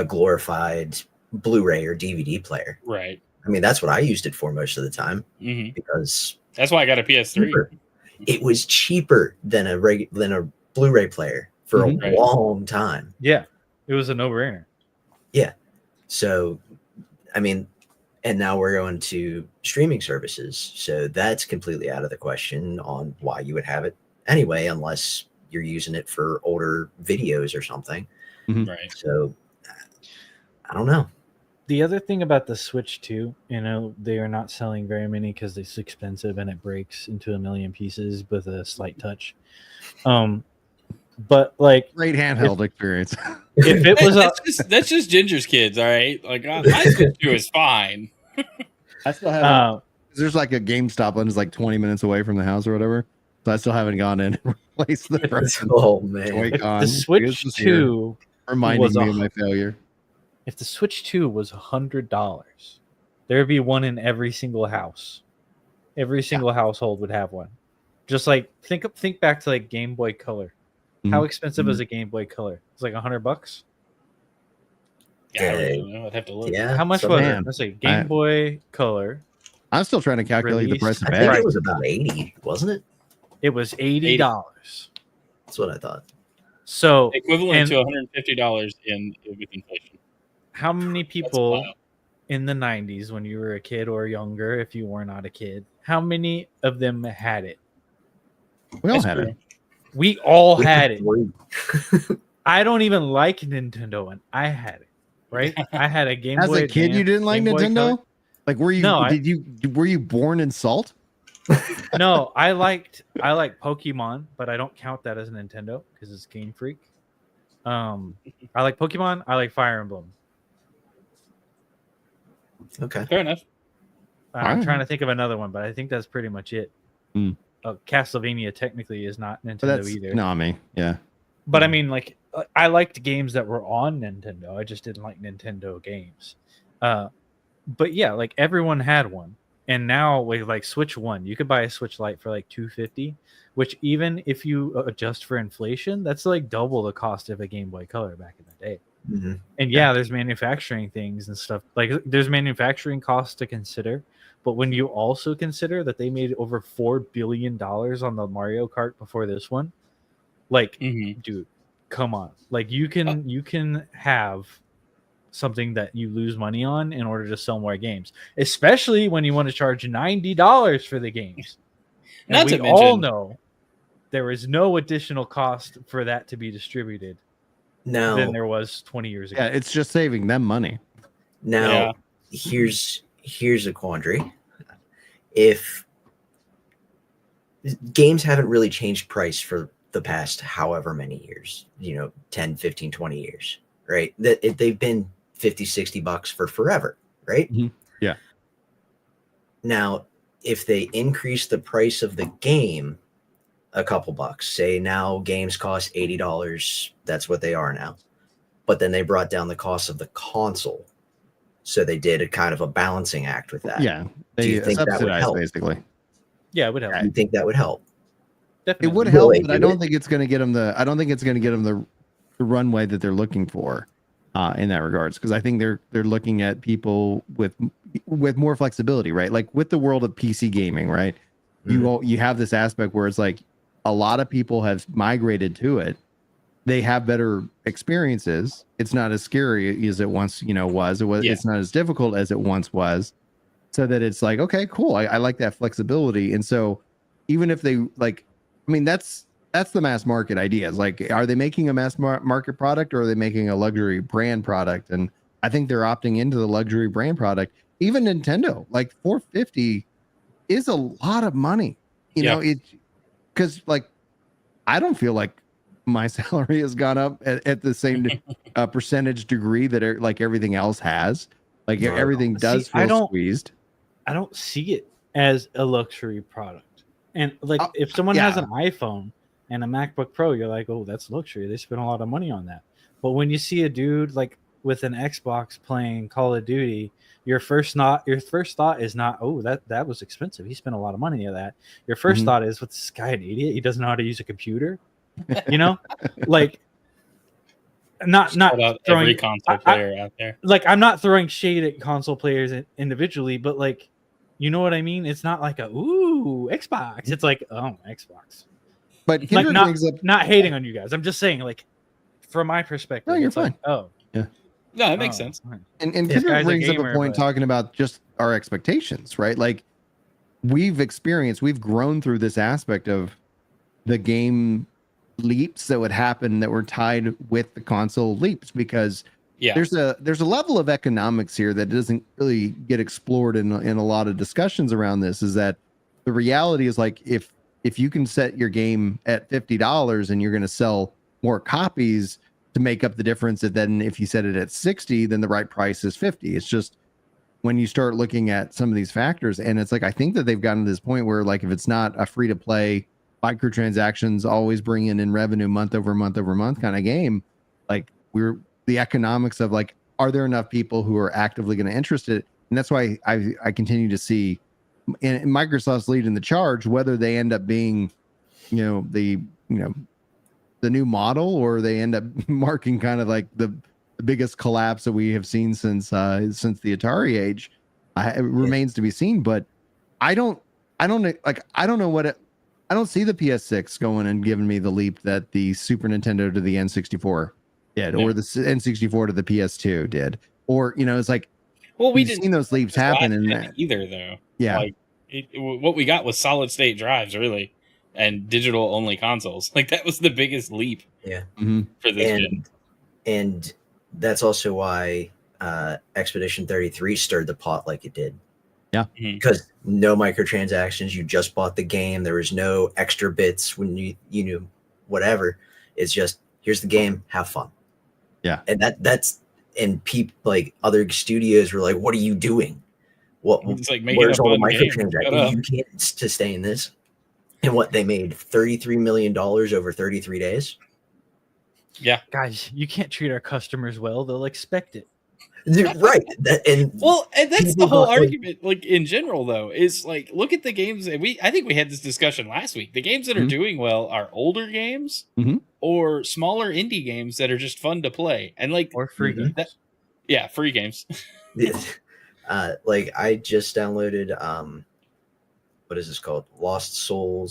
S4: glorified Blu-ray or DVD player.
S5: Right.
S4: I mean, that's what I used it for most of the time because
S5: that's why I got a PS3.
S4: It was cheaper than a Blu-ray player for a long time.
S3: Yeah, it was a no-brainer.
S4: Yeah. So, I mean, and now we're going to streaming services. So that's completely out of the question on why you would have it anyway, unless you're using it for older videos or something.
S5: Right.
S4: So I don't know.
S3: The other thing about the Switch 2, they are not selling very many because it's expensive and it breaks into a million pieces with a slight touch. But like,
S2: Great handheld experience.
S3: if it was
S5: That's just Ginger's kids, all right. Like my Switch 2 is fine.
S2: I still haven't. There's like a GameStop and it's like 20 minutes away from the house or whatever. So I still haven't gone in and replaced the first
S4: Oh man.
S2: Joy-Con.
S3: the Switch 2
S2: reminding
S3: was
S2: me of my failure.
S3: if the Switch 2 was $100, there would be one in every single house. Every single household would have one. Just like think back to like Game Boy Color. How expensive is a Game Boy Color? It's like $100.
S5: Yeah, I don't really know. I'd have to look.
S4: Yeah.
S3: How much
S4: so
S3: was
S2: man.
S3: it? Let's see. Game Boy Color.
S2: I'm still trying to calculate the
S3: Release.
S2: price of
S4: I think
S2: bags.
S4: it was about 80, wasn't it?
S3: It was $80.
S4: That's what I thought.
S3: So
S5: Equivalent to $150 with inflation.
S3: how many people
S5: wild.
S3: in the 90s when you were a kid or younger, if you were not a kid, how many of them had it?
S2: We all
S5: That's
S2: had
S5: true.
S2: it.
S3: We all had it. I don't even like Nintendo, and I had it. Right? I had a Game
S2: As
S3: Boy
S2: a kid, you
S3: Advance,
S2: didn't like
S3: Game Boy
S2: Nintendo?
S3: Color.
S2: Like, were you?
S3: No,
S2: were you born in salt?
S3: No, I like Pokemon, but I don't count that as a Nintendo because it's Game Freak. I like Pokemon. I like Fire Emblem.
S4: Okay.
S5: Fair enough.
S3: I'm
S2: Alright.
S3: trying to think of another one, but I think that's pretty much it.
S2: Hmm.
S3: Castlevania technically is not
S2: But
S3: Nintendo
S2: that's
S3: either.
S2: Nami. Yeah.
S3: But I mean, like, I liked games that were on Nintendo. I just didn't like Nintendo games. But yeah, like everyone had one, and now with like Switch One, you could buy a Switch Lite for like $250, which even if you adjust for inflation, that's like double the cost of a Game Boy Color back in the day.
S4: Mm-hmm.
S3: And yeah, there's manufacturing things and stuff. Like there's manufacturing costs to consider. But when you also consider that they made over $4 billion on the Mario Kart before this one, like, dude, come on. Like you can have something that you lose money on in order to sell more games, especially when you want to charge $90 for the games. And
S5: Not
S3: we
S5: to
S3: all
S5: mention-
S3: know there is no additional cost for that to be distributed
S4: Now,
S3: than there was 20 years ago.
S2: Yeah, it's just saving them money.
S4: now here's a quandary. If games haven't really changed price for the past however many years, 10, 15, 20 years, right? They've been $50-$60 for forever, right?
S2: Mhm. Yeah.
S4: Now, if they increase the price of the game a couple bucks, say now games cost $80, that's what they are now. But then they brought down the cost of the console. So they did a kind of a balancing act with that.
S2: Yeah.
S4: Do
S2: They
S4: you think that would
S2: subsidize
S4: help?
S2: basically.
S3: Yeah, it would help.
S4: Do you think that would help?
S2: It
S3: Definitely.
S2: would
S4: Will
S2: help,
S4: they
S2: but I
S4: do
S2: don't
S4: it?
S2: think it's going to get them the runway that they're looking for in that regards. Because I think they're looking at people with more flexibility, right? Like with the world of PC gaming, right? You have this aspect where it's like a lot of people have migrated to it. They have better experiences. It's not as scary as it once was. It's not as difficult as it once was. So that it's like, okay, cool. I like that flexibility. And so even if they like, I mean, that's the mass market idea. It's like, are they making a mass market product or are they making a luxury brand product? And I think they're opting into the luxury brand product. Even Nintendo, like $450 is a lot of money. Because like, I don't feel like my salary has gone up at the same percentage degree that like everything else has. Like
S4: No.
S2: everything does
S3: See, I
S2: feel
S3: don't-
S2: squeezed.
S3: I don't see it as a luxury product. And like if someone
S2: yeah.
S3: has an iPhone and a MacBook Pro, you're like, oh, that's luxury. They spent a lot of money on that. But when you see a dude like with an Xbox playing Call of Duty, your first thought is not, oh, that was expensive. He spent a lot of money on that. Your 1st thought is, what's this guy, an idiot? He doesn't know how to use a computer. Like not
S5: Shout out
S3: throwing
S5: every console player out there.
S3: like I'm not throwing shade at console players individually, but like, you know what I mean? It's not like a ooh Xbox. It's like, oh, Xbox.
S2: But
S3: Like
S2: Kendrick
S3: not
S2: brings up,
S3: not hating on you guys. I'm just saying, like, from my perspective,
S2: No, you're
S3: it's like,
S2: fine.
S3: oh,
S5: No, that makes
S3: oh,
S5: sense.
S3: fine.
S2: and
S3: This
S2: Kendrick
S3: guy's a
S2: brings up
S3: gamer,
S2: a point
S3: but-
S2: talking about just our expectations, right? Like we've grown through this aspect of the game leaps that would happen that were tied with the console leaps, because
S5: Yeah.
S2: there's a level of economics here that doesn't really get explored in a lot of discussions around this. Is that the reality is, like, if you can set your game at $50 and you're going to sell more copies to make up the difference, that then if you set it at 60, then the right price is 50. It's just when you start looking at some of these factors, and it's like, I think that they've gotten to this point where, like, if it's not a free to play microtransactions always bringing in revenue month over month over month kind of game, like, the economics of, like, are there enough people who are actively going to interest it? And that's why I continue to see in Microsoft's leading the charge, whether they end up being, the new model, or they end up marking kind of like the biggest collapse that we have seen since the Atari age. It remains to be seen, but I don't know what I don't see the PS6 going and giving me the leap that the Super Nintendo to the N64 did, or the N64 to the PS2 did, or it's like,
S5: well, we
S2: we've
S5: didn't
S2: seen those leaps happen in that
S5: either, though.
S2: Yeah,
S5: Like, what we got was solid state drives, really, and digital only consoles. Like, that was the biggest leap.
S4: Yeah.
S5: For this gen.
S4: And that's also why Expedition 33 stirred the pot like it did.
S2: Yeah.
S4: Because no microtransactions, you just bought the game. There was no extra bits when you knew whatever. It's just, here's the game, have fun.
S2: Yeah.
S4: And that's people, like, other studios were like, what are you doing?
S5: It's like making
S4: where's
S5: a
S4: all the
S5: fun game.
S4: microtransactions? You can't sustain this. And what they made, $33 million over 33 days.
S5: Yeah,
S3: Guys, you can't treat our customers well. They'll expect it.
S4: Right. And
S5: that's the whole argument. Like, in general, though, is like, look at the games. And I think we had this discussion last week. The games that are doing well are older games or smaller indie games that are just fun to play, and like,
S3: or free games.
S5: Free games.
S4: Like, I just downloaded what is this called? Lost Soul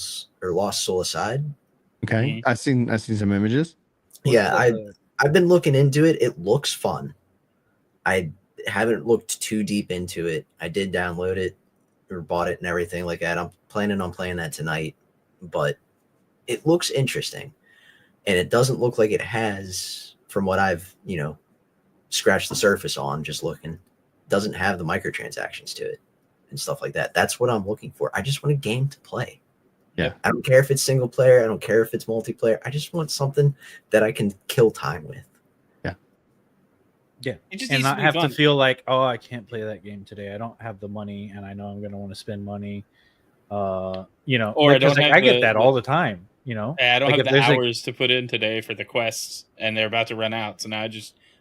S4: Aside.
S2: Okay. I've seen some images.
S4: I've been looking into it. It looks fun. I haven't looked too deep into it. I did download it or bought it and everything like that. I'm planning on playing that tonight, but it looks interesting, and it doesn't look like it has, from what I've scratched the surface on just looking, doesn't have the microtransactions to it and stuff like that. That's what I'm looking for. I just want a game to play.
S2: Yeah.
S4: I don't care if it's single player. I don't care if it's multiplayer. I just want something that I can kill time with.
S3: Yeah. And not have to feel like, oh, I can't play that game today. I don't have the money, and I know I'm going to want to spend money. Or I get that all the time.
S5: I don't have the hours to put in today for the quests, and they're about to run out. So now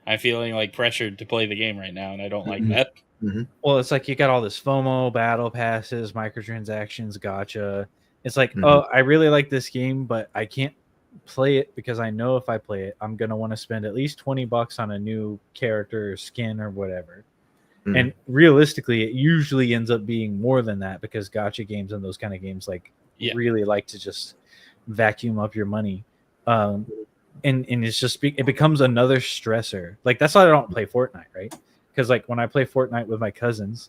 S5: I'm feeling like pressured to play the game right now, and I don't like that.
S3: Well, it's like you got all this FOMO, battle passes, microtransactions, gotcha. It's like, oh, I really like this game, but I can't play it because I know if I play it, I'm going to want to spend at least $20 on a new character or skin or whatever. And realistically, it usually ends up being more than that, because gotcha games and those kind of games really like to just vacuum up your money. And it's just, it becomes another stressor. Like, that's why I don't play Fortnite, right? Because like when I play Fortnite with my cousins,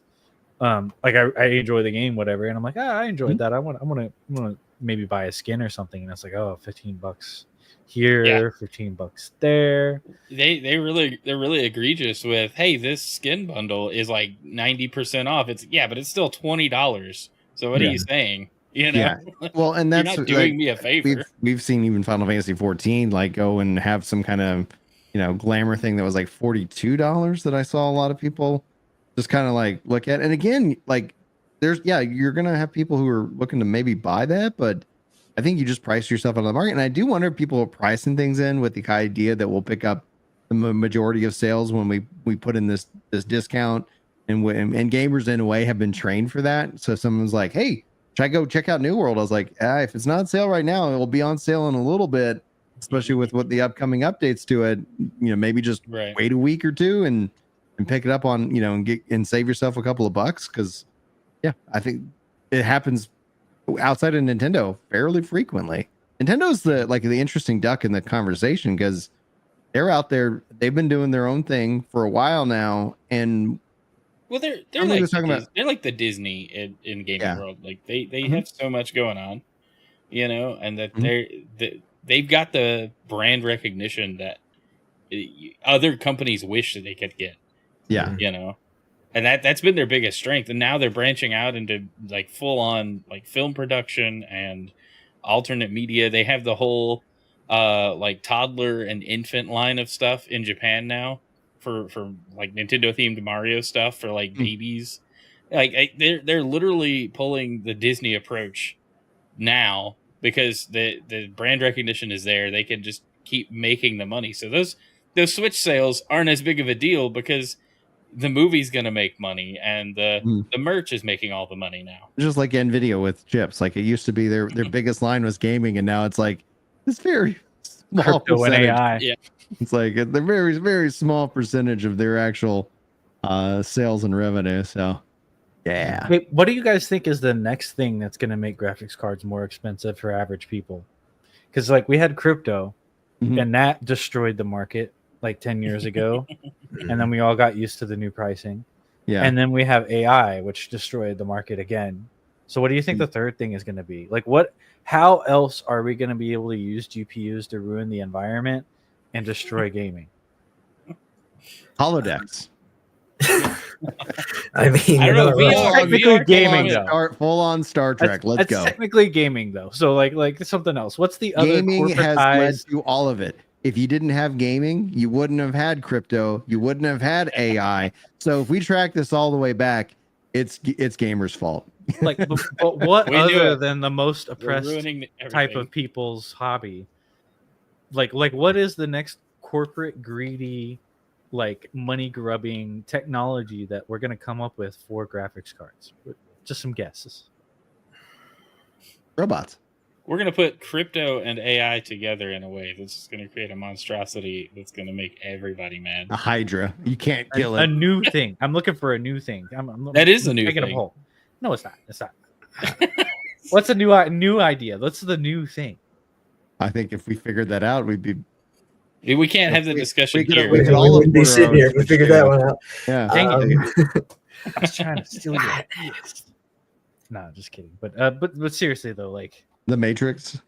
S3: like I enjoy the game, whatever, and I'm like, I enjoyed that. I want to maybe buy a skin or something, and it's like, oh, $15 here, $15 there.
S5: They're really egregious with, hey, this skin bundle is like 90% off. But it's still $20. So what are you saying?
S2: Yeah. Well, and that's
S5: you're not doing me a favor.
S2: We've seen even Final Fantasy 14 like go and have some kind of glamour thing that was like $42 that I saw a lot of people just kind of like look at. And again, like you're gonna have people who are looking to maybe buy that, but I think you just price yourself out of the market. And I do wonder if people are pricing things in with the idea that we'll pick up the majority of sales when we put in this discount, and gamers in a way have been trained for that. So someone's like, hey, should I go check out New World? I was like, if it's not on sale right now, it will be on sale in a little bit, especially with what the upcoming updates to it. Maybe just wait a week or two and pick it up on, and save yourself a couple of bucks. Cause I think it happens outside of Nintendo fairly frequently. Nintendo's the interesting duck in the conversation, because they're out there. They've been doing their own thing for a while now. And
S5: well, they're like the Disney in gaming world. Like they have so much going on, and that they've got the brand recognition that other companies wish that they could get.
S2: Yeah.
S5: You know, and that's been their biggest strength. And now they're branching out into like full on like film production and alternate media. They have the whole like toddler and infant line of stuff in Japan now for like Nintendo themed Mario stuff for like babies. Like they're literally pulling the Disney approach now because the brand recognition is there. They can just keep making the money. So those Switch sales aren't as big of a deal because the movie's gonna make money and the merch is making all the money now.
S2: Just like Nvidia with chips. Like it used to be their biggest line was gaming, and now it's like this very small
S3: Crypto and
S2: percentage.
S3: AI.
S5: Yeah.
S2: It's like the very, very small percentage of their actual sales and revenue. So yeah.
S3: Wait, what do you guys think is the next thing that's going to make graphics cards more expensive for average people? Because like we had crypto, and that destroyed the market like 10 years ago, and then we all got used to the new pricing.
S2: Yeah.
S3: And then we have AI, which destroyed the market again. So what do you think the third thing is going to be? Like how else are we going to be able to use GPUs to ruin the environment and destroy gaming?
S2: Holodecks.
S4: I mean,
S5: I don't know.
S3: Technically gaming, though.
S2: Full on Star Trek. Let's
S3: that's
S2: go.
S3: technically gaming, though. So like something else. What's the other
S2: Gaming has led
S3: corporatized?
S2: to all of it. If you didn't have gaming, you wouldn't have had crypto. You wouldn't have had AI. So if we track this all the way back, it's gamers' fault.
S3: Like, but what
S5: We knew
S3: other
S5: it.
S3: than the most
S5: We're
S3: oppressed
S5: ruining
S3: type
S5: everything.
S3: of people's hobby? Like what is the next corporate greedy, like money grubbing technology that we're gonna come up with for graphics cards? Just some guesses.
S2: Robots.
S5: We're gonna put crypto and AI together in a way that's just gonna create a monstrosity that's gonna make everybody mad.
S2: A Hydra. You can't kill
S3: A
S2: it.
S3: new thing. I'm looking for a new thing.
S5: That is a new
S3: making
S5: thing.
S3: a poll. No, it's not. It's not. What's a new idea? What's the new thing?
S2: I think if we figured that out, we'd be.
S5: We can't have the
S2: We
S5: discussion
S2: could-
S5: here.
S2: we could all
S4: we wouldn't be
S2: afford our
S4: sitting
S2: own
S4: here if we
S2: Switch
S4: figured
S2: too.
S4: that one out.
S2: Yeah.
S3: Dang it,
S4: Um,
S3: dude. I was trying to steal your ideas. No, just kidding. But seriously though, like
S2: The Matrix.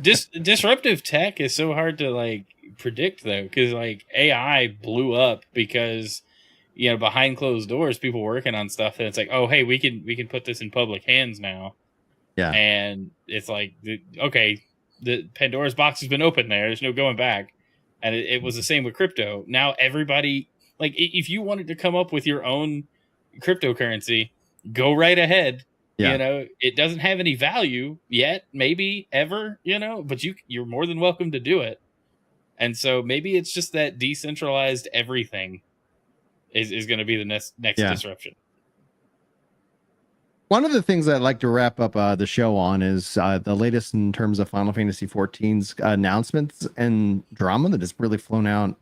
S5: Disruptive tech is so hard to like predict though, because like AI blew up because behind closed doors people working on stuff and it's like, oh hey, we can put this in public hands now.
S2: Yeah.
S5: And it's like, okay, the Pandora's box has been opened there's no going back. And it was the same with crypto. Now everybody, like if you wanted to come up with your own cryptocurrency, go right ahead.
S2: Yeah.
S5: It doesn't have any value yet, maybe ever, but you're more than welcome to do it. And so maybe it's just that decentralized everything is going to be the next disruption.
S2: One of the things I'd like to wrap up the show on is the latest in terms of Final Fantasy XIV's announcements and drama that has really flown out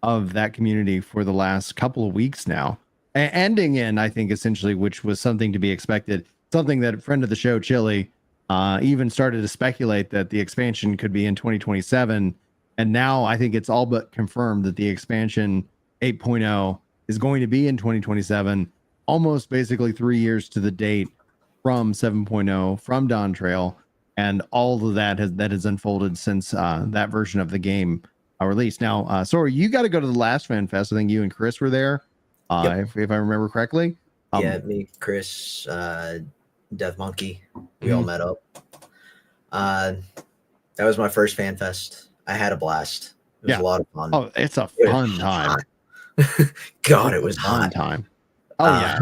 S2: of that community for the last couple of weeks now. Ending in, I think, essentially, which was something to be expected, something that a friend of the show, Chili, even started to speculate that the expansion could be in 2027. And now I think it's all but confirmed that the expansion 8.0 is going to be in 2027. Almost basically 3 years to the date from 7.0, from Dawn Trail, and all of that has unfolded since that version of the game released. Now, sorry, you got to go to the last FanFest. I think you and Chris were there,
S4: Yep.
S2: if I remember correctly.
S4: Yeah, me, Chris, Dev Monkey, we all met up. That was my first FanFest. I had a blast. It was a lot of fun.
S2: Oh, it's a
S4: It was
S2: fun time.
S4: hot. God, it was
S2: Fun
S4: hot.
S2: time. Oh yeah,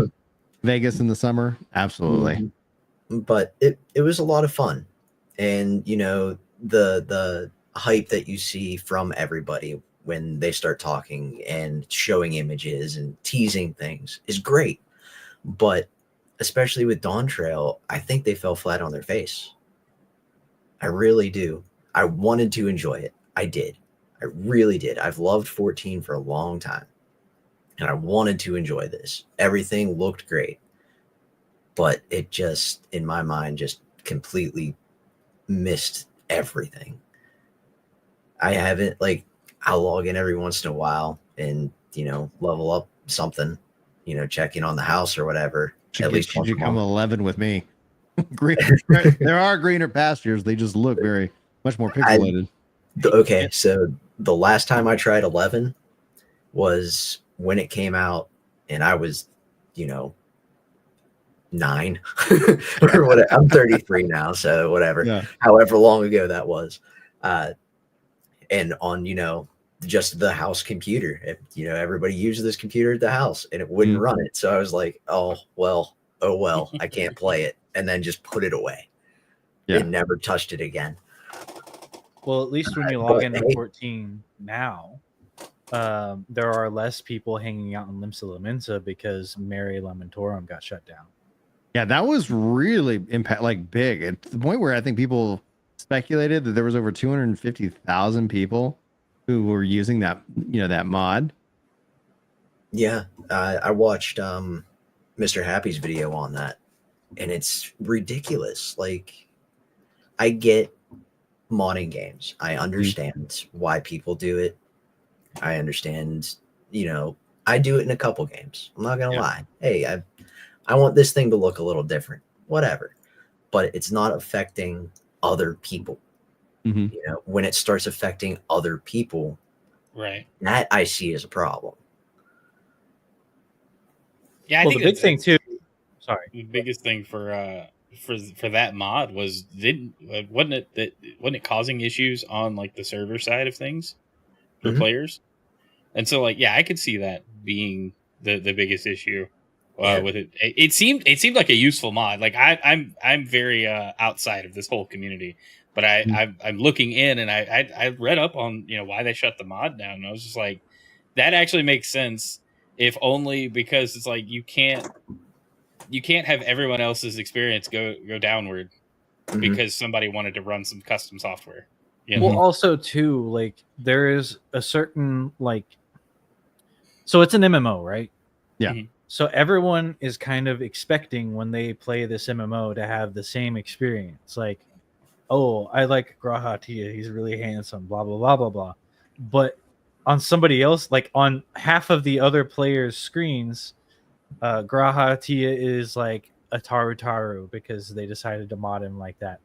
S2: Vegas in the summer, absolutely.
S4: But it was a lot of fun, and the hype that you see from everybody when they start talking and showing images and teasing things is great. But especially with Dawn Trail, I think they fell flat on their face. I really do. I wanted to enjoy it. I did. I really did. I've loved 14 for a long time. And I wanted to enjoy this. Everything looked great. But it just, in my mind, just completely missed everything. I haven't, I'll log in every once in a while and, level up something, check in on the house or whatever. At least
S2: should
S4: once
S2: you
S4: a
S2: come
S4: month.
S2: 11 with me? Green, there are greener pastures. They just look very much more pixelated.
S4: Okay, so the last time I tried 11 was when it came out, and I was, 9 or whatever. I'm 33 now, so whatever.
S2: Yeah.
S4: However long ago that was, and on just the house computer. Everybody used this computer at the house, and it wouldn't run it. So I was like, oh well, I can't play it, and then just put it away.
S2: Yeah.
S4: And never touched it again.
S3: Well, at least when you log into 14 now, there are less people hanging out in Limsa Lominsa because Mary Lamentorum got shut down.
S2: Yeah, that was really big at the point where I think people speculated that there was over 250,000 people who were using that mod.
S4: Yeah, I watched Mr. Happy's video on that, and it's ridiculous. Like, I get modding games. I understand why people do it. I understand, I do it in a couple games. I'm not gonna lie. Hey, I want this thing to look a little different. Whatever. But it's not affecting other people. When it starts affecting other people,
S5: right,
S4: that I see as a problem.
S5: Yeah, I think
S3: the big thing too. Sorry,
S5: the biggest thing for that mod wasn't it causing issues on like the server side of things for players, and so I could see that being the biggest issue with it. It seemed like a useful mod. Like I'm very outside of this whole community, but I'm looking in, and I read up on why they shut the mod down, and I was just like, that actually makes sense, if only because it's like you can't have everyone else's experience go downward because somebody wanted to run some custom software.
S3: Well, also too, like there is a certain so it's an MMO, right?
S2: Yeah.
S3: So everyone is kind of expecting when they play this MMO to have the same experience. Like, oh, I like Graha Tia, he's really handsome, blah blah blah blah blah. But on somebody else, like on half of the other players' screens, Graha Tia is like a Taru because they decided to mod him like that.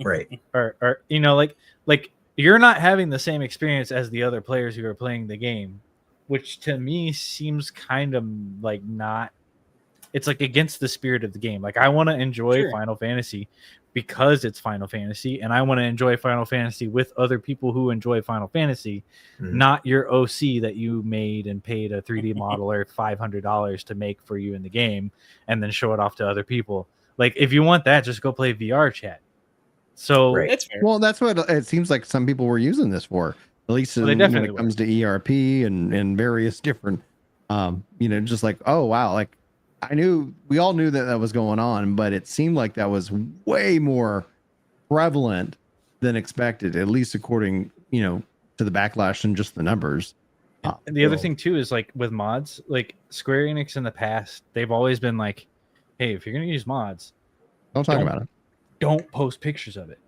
S4: Right.
S3: Or like you're not having the same experience as the other players who are playing the game, which to me seems kind of like not, it's like against the spirit of the game. Like I want to enjoy Final Fantasy because it's Final Fantasy, and I want to enjoy Final Fantasy with other people who enjoy Final Fantasy, not your OC that you made and paid a 3D modeler $500 to make for you in the game and then show it off to other people. Like if you want that, just go play VR chat. So
S5: that's fair.
S2: Well, that's what it seems like some people were using this for, at least when it comes to ERP and various different, just like, oh, wow. Like we all knew that was going on, but it seemed like that was way more prevalent than expected, at least according, to the backlash and just the numbers.
S3: And the other thing too is like with mods, like Square Enix in the past, they've always been like, hey, if you're going to use mods,
S2: don't talk about it.
S3: Don't post pictures of it.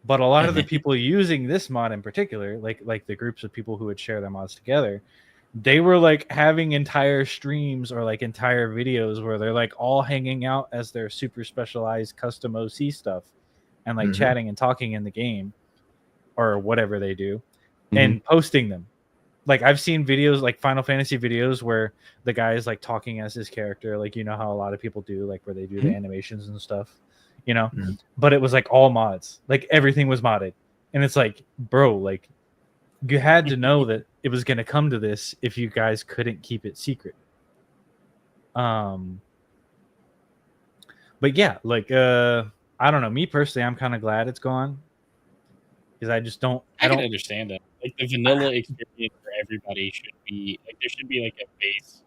S3: But a lot of the people using this mod in particular, like the groups of people who would share their mods together, they were like having entire streams or like entire videos where they're like all hanging out as their super specialized custom OC stuff and like chatting and talking in the game or whatever they do and posting them. Like I've seen videos, like Final Fantasy videos, where the guy is like talking as his character, like how a lot of people do, like where they do the animations and stuff, but it was like all mods, like everything was modded, and it's like, bro, like you had to know that it was going to come to this if you guys couldn't keep it secret. But yeah, like I don't know, me personally, I'm kind of glad it's gone because I just don't.
S5: I can understand that. Like the vanilla experience for everybody should be like there should be like a base,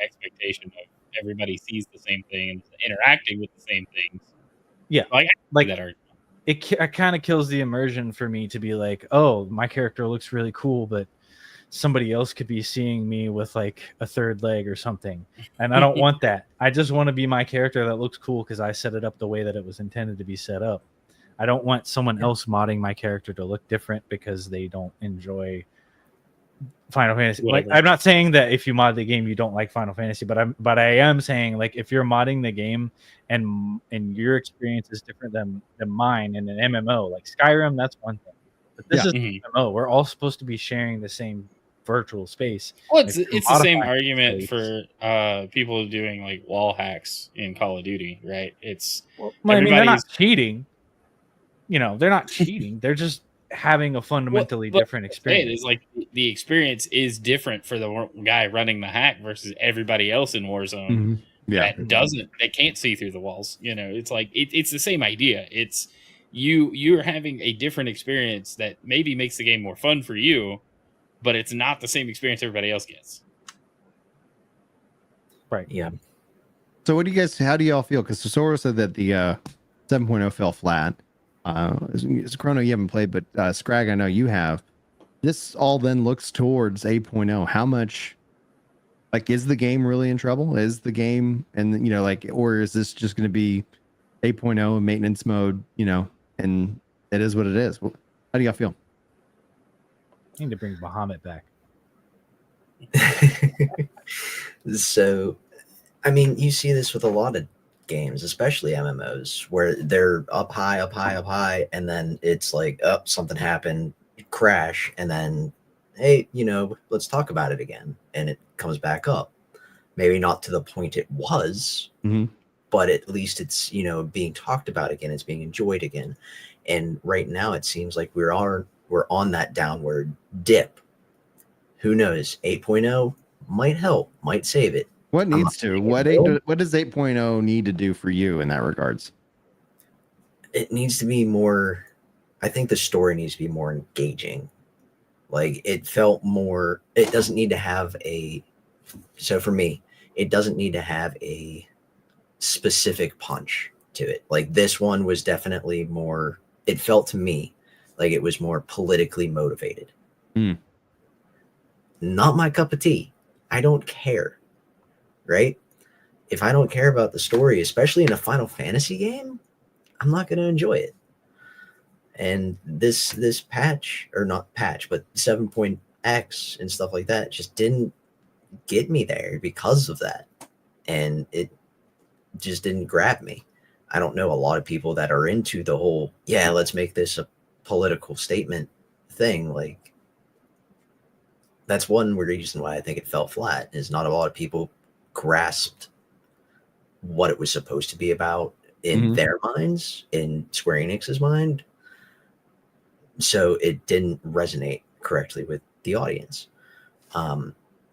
S5: expectation of everybody sees the same thing and interacting with the same things.
S3: Yeah,
S5: like that argument.
S3: It kind of kills the immersion for me to be like, oh, my character looks really cool, but somebody else could be seeing me with like a third leg or something, and I don't want that. I just want to be my character that looks cool because I set it up the way that it was intended to be set up. I don't want someone else modding my character to look different because they don't enjoy Final Fantasy. Like, I'm not saying that if you mod the game you don't like Final Fantasy, but I am saying, like, if you're modding the game and your experience is different than mine in an MMO like Skyrim, that's one thing. But this
S2: Yeah.
S3: is MMO. We're all supposed to be sharing the same virtual space.
S5: Well,
S3: If
S5: it's
S3: you
S5: the same
S3: modify
S5: argument
S3: space-
S5: for people doing like wall hacks in Call of Duty, right? It's
S3: Well, I mean, they're
S5: everybody's
S3: not cheating. You know, they're not cheating. They're just having a fundamentally different experience.
S5: It's like the experience is different for the guy running the hack versus everybody else in Warzone
S2: Mhm. Yeah.
S5: that can't see through the walls. You know, it's like it's the same idea. It's you're having a different experience that maybe makes the game more fun for you, but it's not the same experience everybody else gets.
S3: Right.
S4: Yeah.
S2: So what do you guys? How do y'all feel? Because Sora said that the 7.0 fell flat. Chrono, you haven't played, but Scrag, I know you have. This all then looks towards 8.0. How much? Like, is the game really in trouble? Is the game, and you know, like, or is this just going to be 8.0 in maintenance mode? You know, and it is what it is. How do y'all feel?
S3: I need to bring Bahamut back.
S4: So, I mean, you see this with a lot of games, especially MMOs, where they're up high, up high, up high, and then it's like, oh, something happened, crash, and then, hey, you know, let's talk about it again, and it comes back up. Maybe not to the point it was, but at least it's, you know, being talked about again. It's being enjoyed again. And right now, it seems like we're on that downward dip. Who knows? 8.0 might help, might save it.
S2: What needs to? What does 8.0 need to do for you in that regards?
S4: It needs to be more. I think the story needs to be more engaging. Like, it felt more. It doesn't need to have a. So for me, it doesn't need to have a specific punch to it. Like, this one was definitely more. It felt to me like it was more politically motivated. Not my cup of tea. I don't care. Right? If I don't care about the story, especially in a Final Fantasy game, I'm not going to enjoy it. And this patch, or not patch, but 7.x and stuff like that just didn't get me there because of that. And it just didn't grab me. I don't know a lot of people that are into the whole, yeah, let's make this a political statement thing. Like, that's one reason why I think it fell flat, is not a lot of people grasped what it was supposed to be about in their minds, in Square Enix's mind. So it didn't resonate correctly with the audience.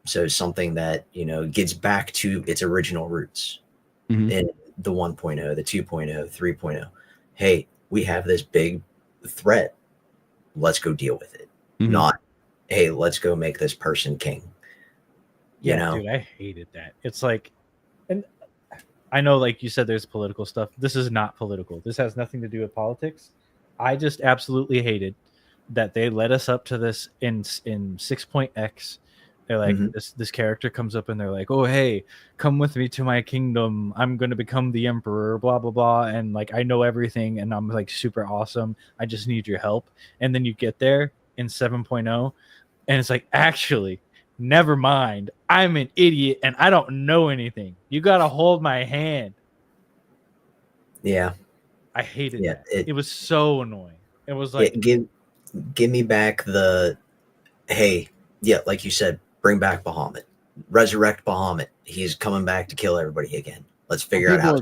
S4: So something that, you know, gets back to its original roots in the 1.0, the 2.0, 3.0. Hey, we have this big threat. Let's go deal with it. Not, hey, let's go make this person king. You know?
S3: Dude, I hated that. It's like, and I know, like you said, there's political stuff. This is not political. This has nothing to do with politics. I just absolutely hated that they led us up to this in 6.x. They're like, this character comes up and they're like, oh, hey, come with me to my kingdom. I'm going to become the emperor, blah, blah, blah. And like, I know everything and I'm like super awesome. I just need your help. And then you get there in 7.0 and it's like, actually, never mind. I'm an idiot and I don't know anything. You got to hold my hand.
S4: Yeah.
S3: I hated that. It was so annoying. It was like,
S4: give me back the, hey, yeah, like you said, bring back Bahamut, resurrect Bahamut. He's coming back to kill everybody again. Let's figure out how.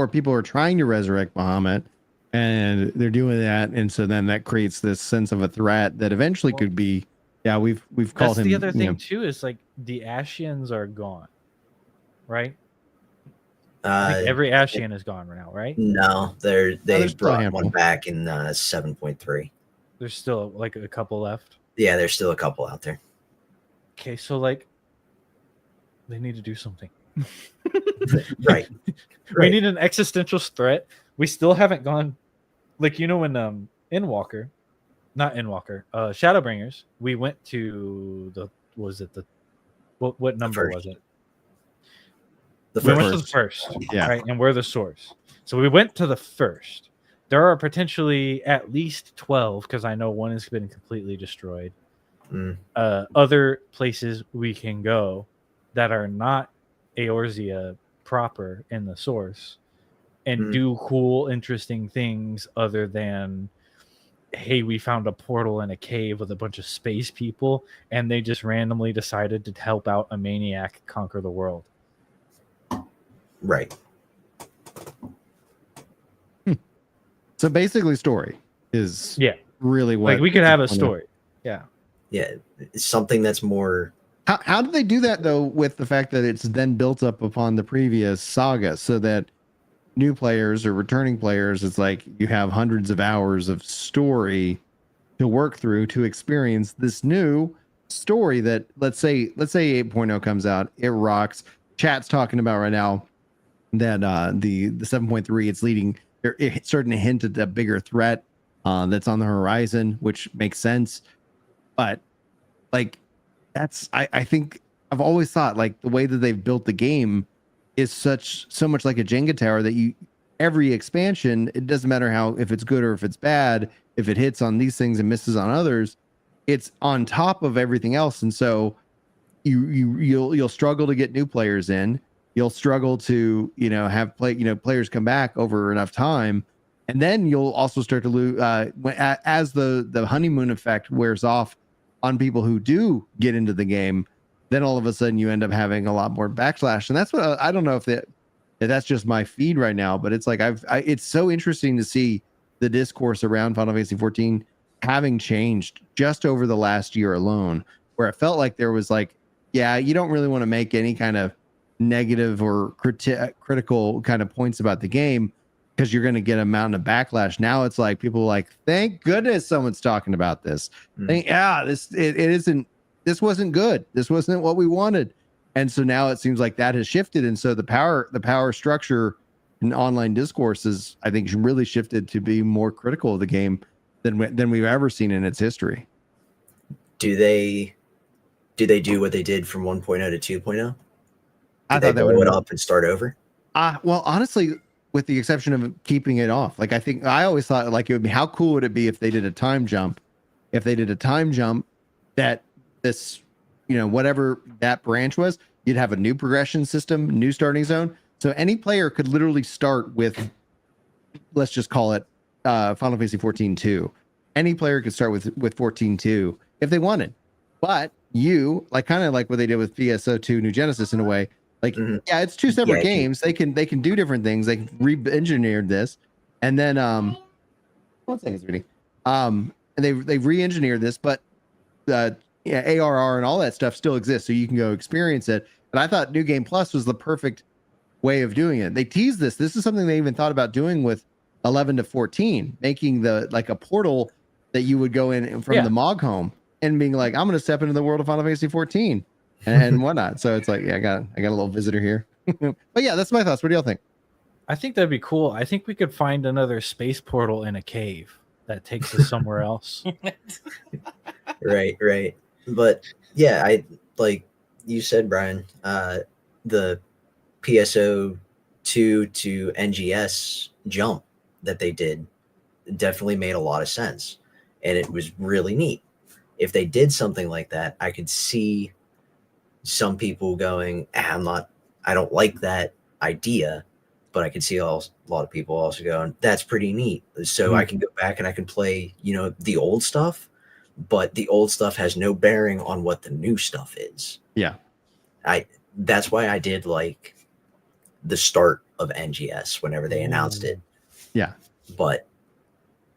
S2: People are trying to resurrect Bahamut, and they're doing that, and so then that creates this sense of a threat that eventually could be. Yeah, we've called him.
S3: That's the other thing too. Is like the Ashians are gone, right? I think every Ashian is gone now, right?
S4: No, they
S2: there's
S4: brought one back in 7.3.
S3: There's still like a couple left.
S4: Yeah, there's still a couple out there.
S3: Okay, so like they need to do something.
S4: Right.
S3: We need an existential threat. We still haven't gone, like, you know, when Shadowbringers, we went to what number was it? We went to the first,
S2: yeah,
S3: right? And we're the source. So we went to the first. There are potentially at least 12, because I know one has been completely destroyed. Other places we can go that are not Eorzea proper in the source and do cool, interesting things other than hey, we found a portal in a cave with a bunch of space people, and they just randomly decided to help out a maniac conquer the world.
S4: Right.
S2: So basically, story is
S3: Yeah.
S2: really what
S3: Like we could have a story. Yeah.
S4: Yeah. Something that's more.
S2: How do they do that though, with the fact that it's then built up upon the previous saga, so that new players or returning players, it's like you have hundreds of hours of story to work through to experience this new story that let's say 8.0 comes out, it rocks. Chat's talking about right now that the 7.3, it's starting to hint at a bigger threat that's on the horizon, which makes sense. But like, I think I've always thought like the way that they've built the game is so much like a Jenga tower that every expansion, it doesn't matter if it's good or if it's bad, if it hits on these things and misses on others, it's on top of everything else. And so you'll struggle to get new players in. You'll struggle to, have players come back over enough time. And then you'll also start to lose as the honeymoon effect wears off on people who do get into the game. Then all of a sudden you end up having a lot more backslash. And that's what I don't know if that's just my feed right now, but it's like it's so interesting to see the discourse around Final Fantasy 14 having changed just over the last year alone, where it felt like there was like, yeah, you don't really want to make any kind of negative or critical kind of points about the game because you're going to get a mountain of backlash. Now it's like people are like, thank goodness someone's talking about this. This wasn't good. This wasn't what we wanted. And so now it seems like that has shifted. And so the power structure in online discourse is, I think, really shifted to be more critical of the game than we've ever seen in its history.
S4: Do they do what they did from 1.0 to 2.0?
S2: I
S4: Did
S2: thought
S4: they blow it up and start over?
S2: Well, honestly, with the exception of keeping it off, like I always thought like it would be, how cool would it be if they did a time jump? If they did a time jump that this, whatever that branch was, you'd have a new progression system, new starting zone. So any player could literally start with, let's just call it Final Fantasy 14-2. Any player could start with 14-2 if they wanted. But you, like kind of like what they did with PSO2 New Genesis in a way, like, yeah, it's two separate games. They can do different things. They re-engineered this. And then one second, sweetie. And they've re-engineered this, but ARR and all that stuff still exists, so you can go experience it. But I thought New Game Plus was the perfect way of doing it. They teased this. This is something they even thought about doing with 11 to 14, making like a portal that you would go in from the Mog home and being like, I'm going to step into the world of Final Fantasy 14 and whatnot. So it's like, yeah, I got a little visitor here. But yeah, that's my thoughts. What do y'all think?
S3: I think that'd be cool. I think we could find another space portal in a cave that takes us somewhere else.
S4: Right. But yeah, I like you said, Brian, the PSO2 to NGS jump that they did definitely made a lot of sense. And it was really neat. If they did something like that, I could see some people going, I don't like that idea, but I could see a lot of people also going, that's pretty neat. So I can go back and I can play, the old stuff, but the old stuff has no bearing on what the new stuff is.
S2: Yeah.
S4: That's why I did like the start of NGS whenever they announced it.
S2: Yeah.
S4: But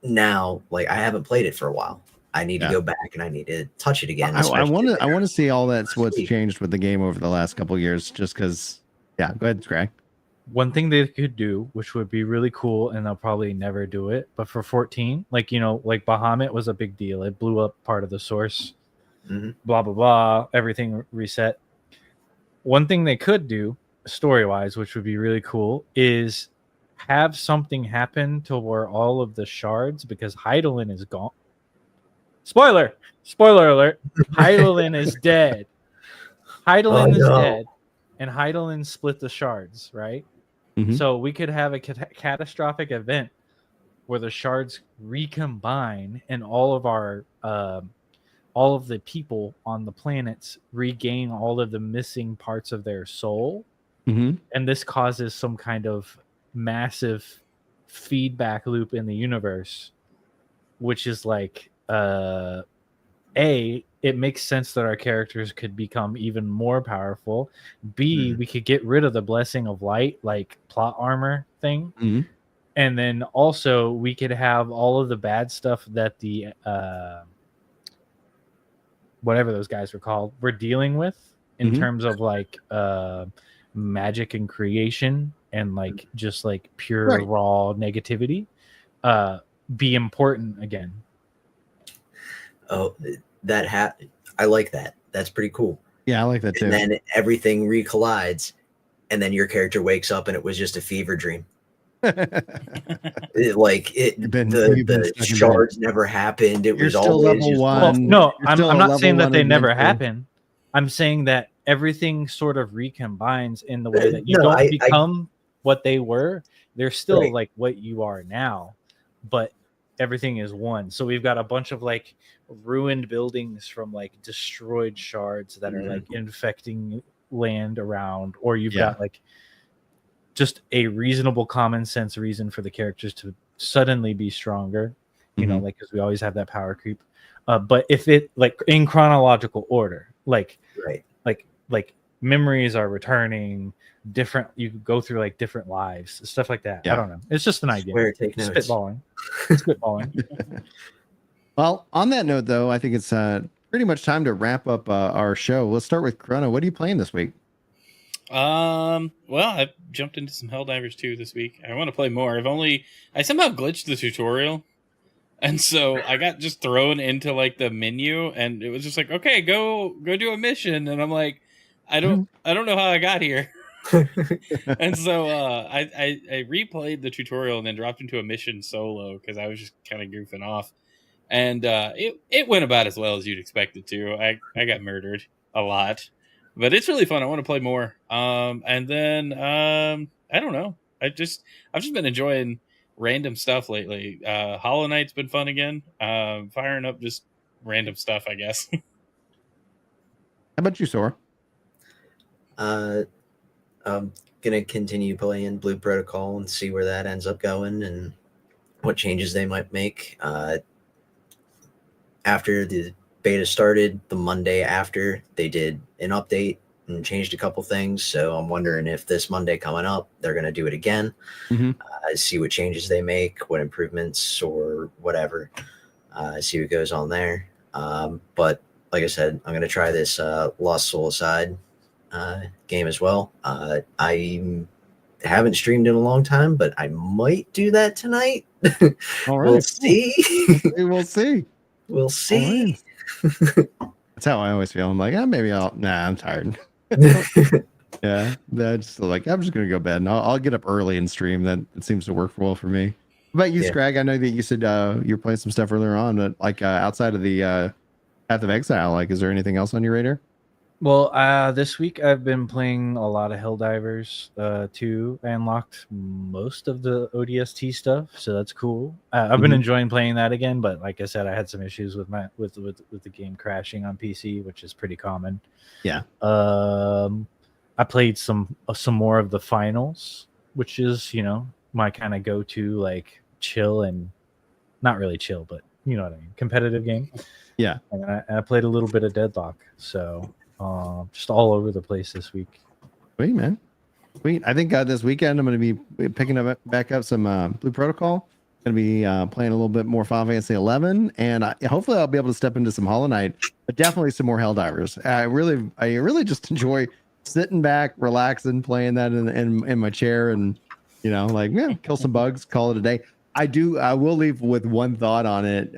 S4: now, like, I haven't played it for a while. I need to go back and I need to touch it again.
S2: I want to see all that's what's changed with the game over the last couple of years, just because. Yeah, go ahead, Greg.
S3: One thing they could do, which would be really cool, and they'll probably never do it, but for 14, like Bahamut was a big deal. It blew up part of the source. Blah blah blah. Everything reset. One thing they could do, story-wise, which would be really cool, is have something happen to where all of the shards, because Heidelin is gone. Spoiler alert. Heidelin is dead. Heidelin is dead, and Heidelin split the shards, right? So we could have a catastrophic event where the shards recombine and all of the people on the planets regain all of the missing parts of their soul. And this causes some kind of massive feedback loop in the universe which is like it makes sense that our characters could become even more powerful. B, we could get rid of the blessing of light, like plot armor thing.
S2: Mhm.
S3: And then also we could have all of the bad stuff that the whatever those guys were called we're dealing with in terms of like magic and creation and like just like pure raw negativity be important again.
S4: Oh, I like that. That's pretty cool.
S2: Yeah, I like that too.
S4: And then everything recollides, and then your character wakes up and it was just a fever dream. The shards never happened. It was always
S2: level
S4: just
S2: one.
S3: Well, no, I'm
S2: still a
S3: not
S2: level
S3: saying that
S2: one
S3: they never
S2: adventure.
S3: happen. I'm saying that everything sort of recombines in the way that you
S4: No,
S3: don't become what they were. They're still
S4: Right.
S3: like what you are now, but everything is one. So we've got a bunch of like ruined buildings from like destroyed shards that are like infecting land around, or you've got like just a reasonable common sense reason for the characters to suddenly be stronger, you know, like because we always have that power creep. But if it like in chronological order, like memories are returning, different, you go through like different lives, stuff like that. I don't know. It's just an idea.
S4: Take notes.
S3: Spitballing.
S2: Well, on that note, though, I think it's pretty much time to wrap up our show. Let's start with Chrono. What are you playing this week?
S5: Well, I jumped into some Helldivers 2 this week. I want to play more. I somehow glitched the tutorial, and so I got just thrown into like the menu, and it was just like, okay, go do a mission, and I'm like, I don't know how I got here. And so I replayed the tutorial and then dropped into a mission solo because I was just kind of goofing off, and it went about as well as you'd expect it to. I got murdered a lot. But it's really fun. I want to play more. And then I don't know. I've just been enjoying random stuff lately. Hollow Knight's been fun again. Firing up just random stuff, I guess.
S2: How about you, Sora?
S4: I'm gonna continue playing Blue Protocol and see where that ends up going and what changes they might make. After the beta started, the Monday after, they did an update and changed a couple things. So I'm wondering if this Monday coming up, they're going to do it again. See what changes they make, what improvements or whatever. See what goes on there. But like I said, I'm going to try this Lost Soul Aside game as well. I haven't streamed in a long time, but I might do that tonight.
S2: All right.
S4: We'll see.
S2: We'll see.
S4: We'll see.
S2: That's how I always feel. I'm like, maybe I'm tired. Yeah, that's like, I'm just gonna go to bed and I'll get up early and stream. That it seems to work well for me. What about you, Scrag? I know that you said you're playing some stuff earlier on, but like outside of the Path of Exile, like, is there anything else on your radar?
S3: Well, this week I've been playing a lot of Helldivers 2. I unlocked most of the ODST stuff, so that's cool. I've been enjoying playing that again, but like I said, I had some issues with the game crashing on PC, which is pretty common.
S2: Yeah.
S3: I played some more of the finals, which is, you know, my kind of go-to like chill and not really chill, but you know what I mean, competitive game.
S2: Yeah.
S3: And I played a little bit of Deadlock, so just all over the place this week.
S2: Sweet, man. Sweet. I think this weekend I'm going to be picking back up some Blue Protocol. Going to be playing a little bit more Final Fantasy 11, and hopefully I'll be able to step into some Hollow Knight, but definitely some more Helldivers. I really just enjoy sitting back, relaxing, playing that in my chair, and you know, like, kill some bugs, call it a day. I will leave with one thought on it.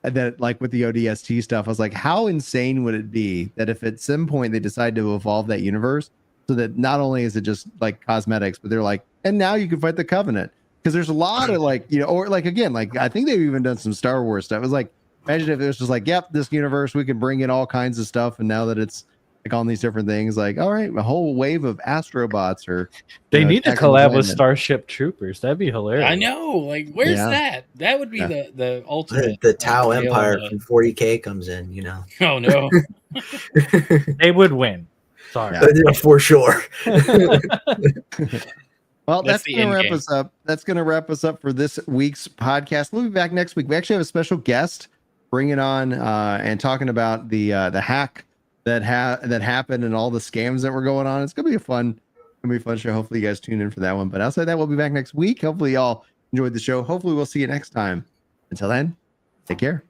S2: That like with the ODST stuff, I was like, how insane would it be that if at some point they decide to evolve that universe so that not only is it just like cosmetics, but they're like, and now you can fight the Covenant, because there's a lot of like, you know, or like, again, like I think they've even done some Star Wars stuff. It was like, imagine if it was just like, yep, this universe, we can bring in all kinds of stuff, and now that it's like all these different things, like, all right, a whole wave of astrobots, or
S3: they need to collab with Starship Troopers. That'd be hilarious.
S5: I know, like, where's that? That would be the ultimate.
S4: The Tau Empire from 40K comes in, you know.
S5: Oh no,
S3: they would win. Sorry,
S4: for sure.
S2: Well, that's
S5: the
S2: going to
S5: end
S2: wrap
S5: game.
S2: us up. That's going to wrap us up for this week's podcast. We'll be back next week. We actually have a special guest bringing on and talking about the hack that happened and all the scams that were going on. It's going to be a fun show. Hopefully you guys tune in for that one. But outside that, we'll be back next week. Hopefully y'all enjoyed the show. Hopefully we'll see you next time. Until then, take care.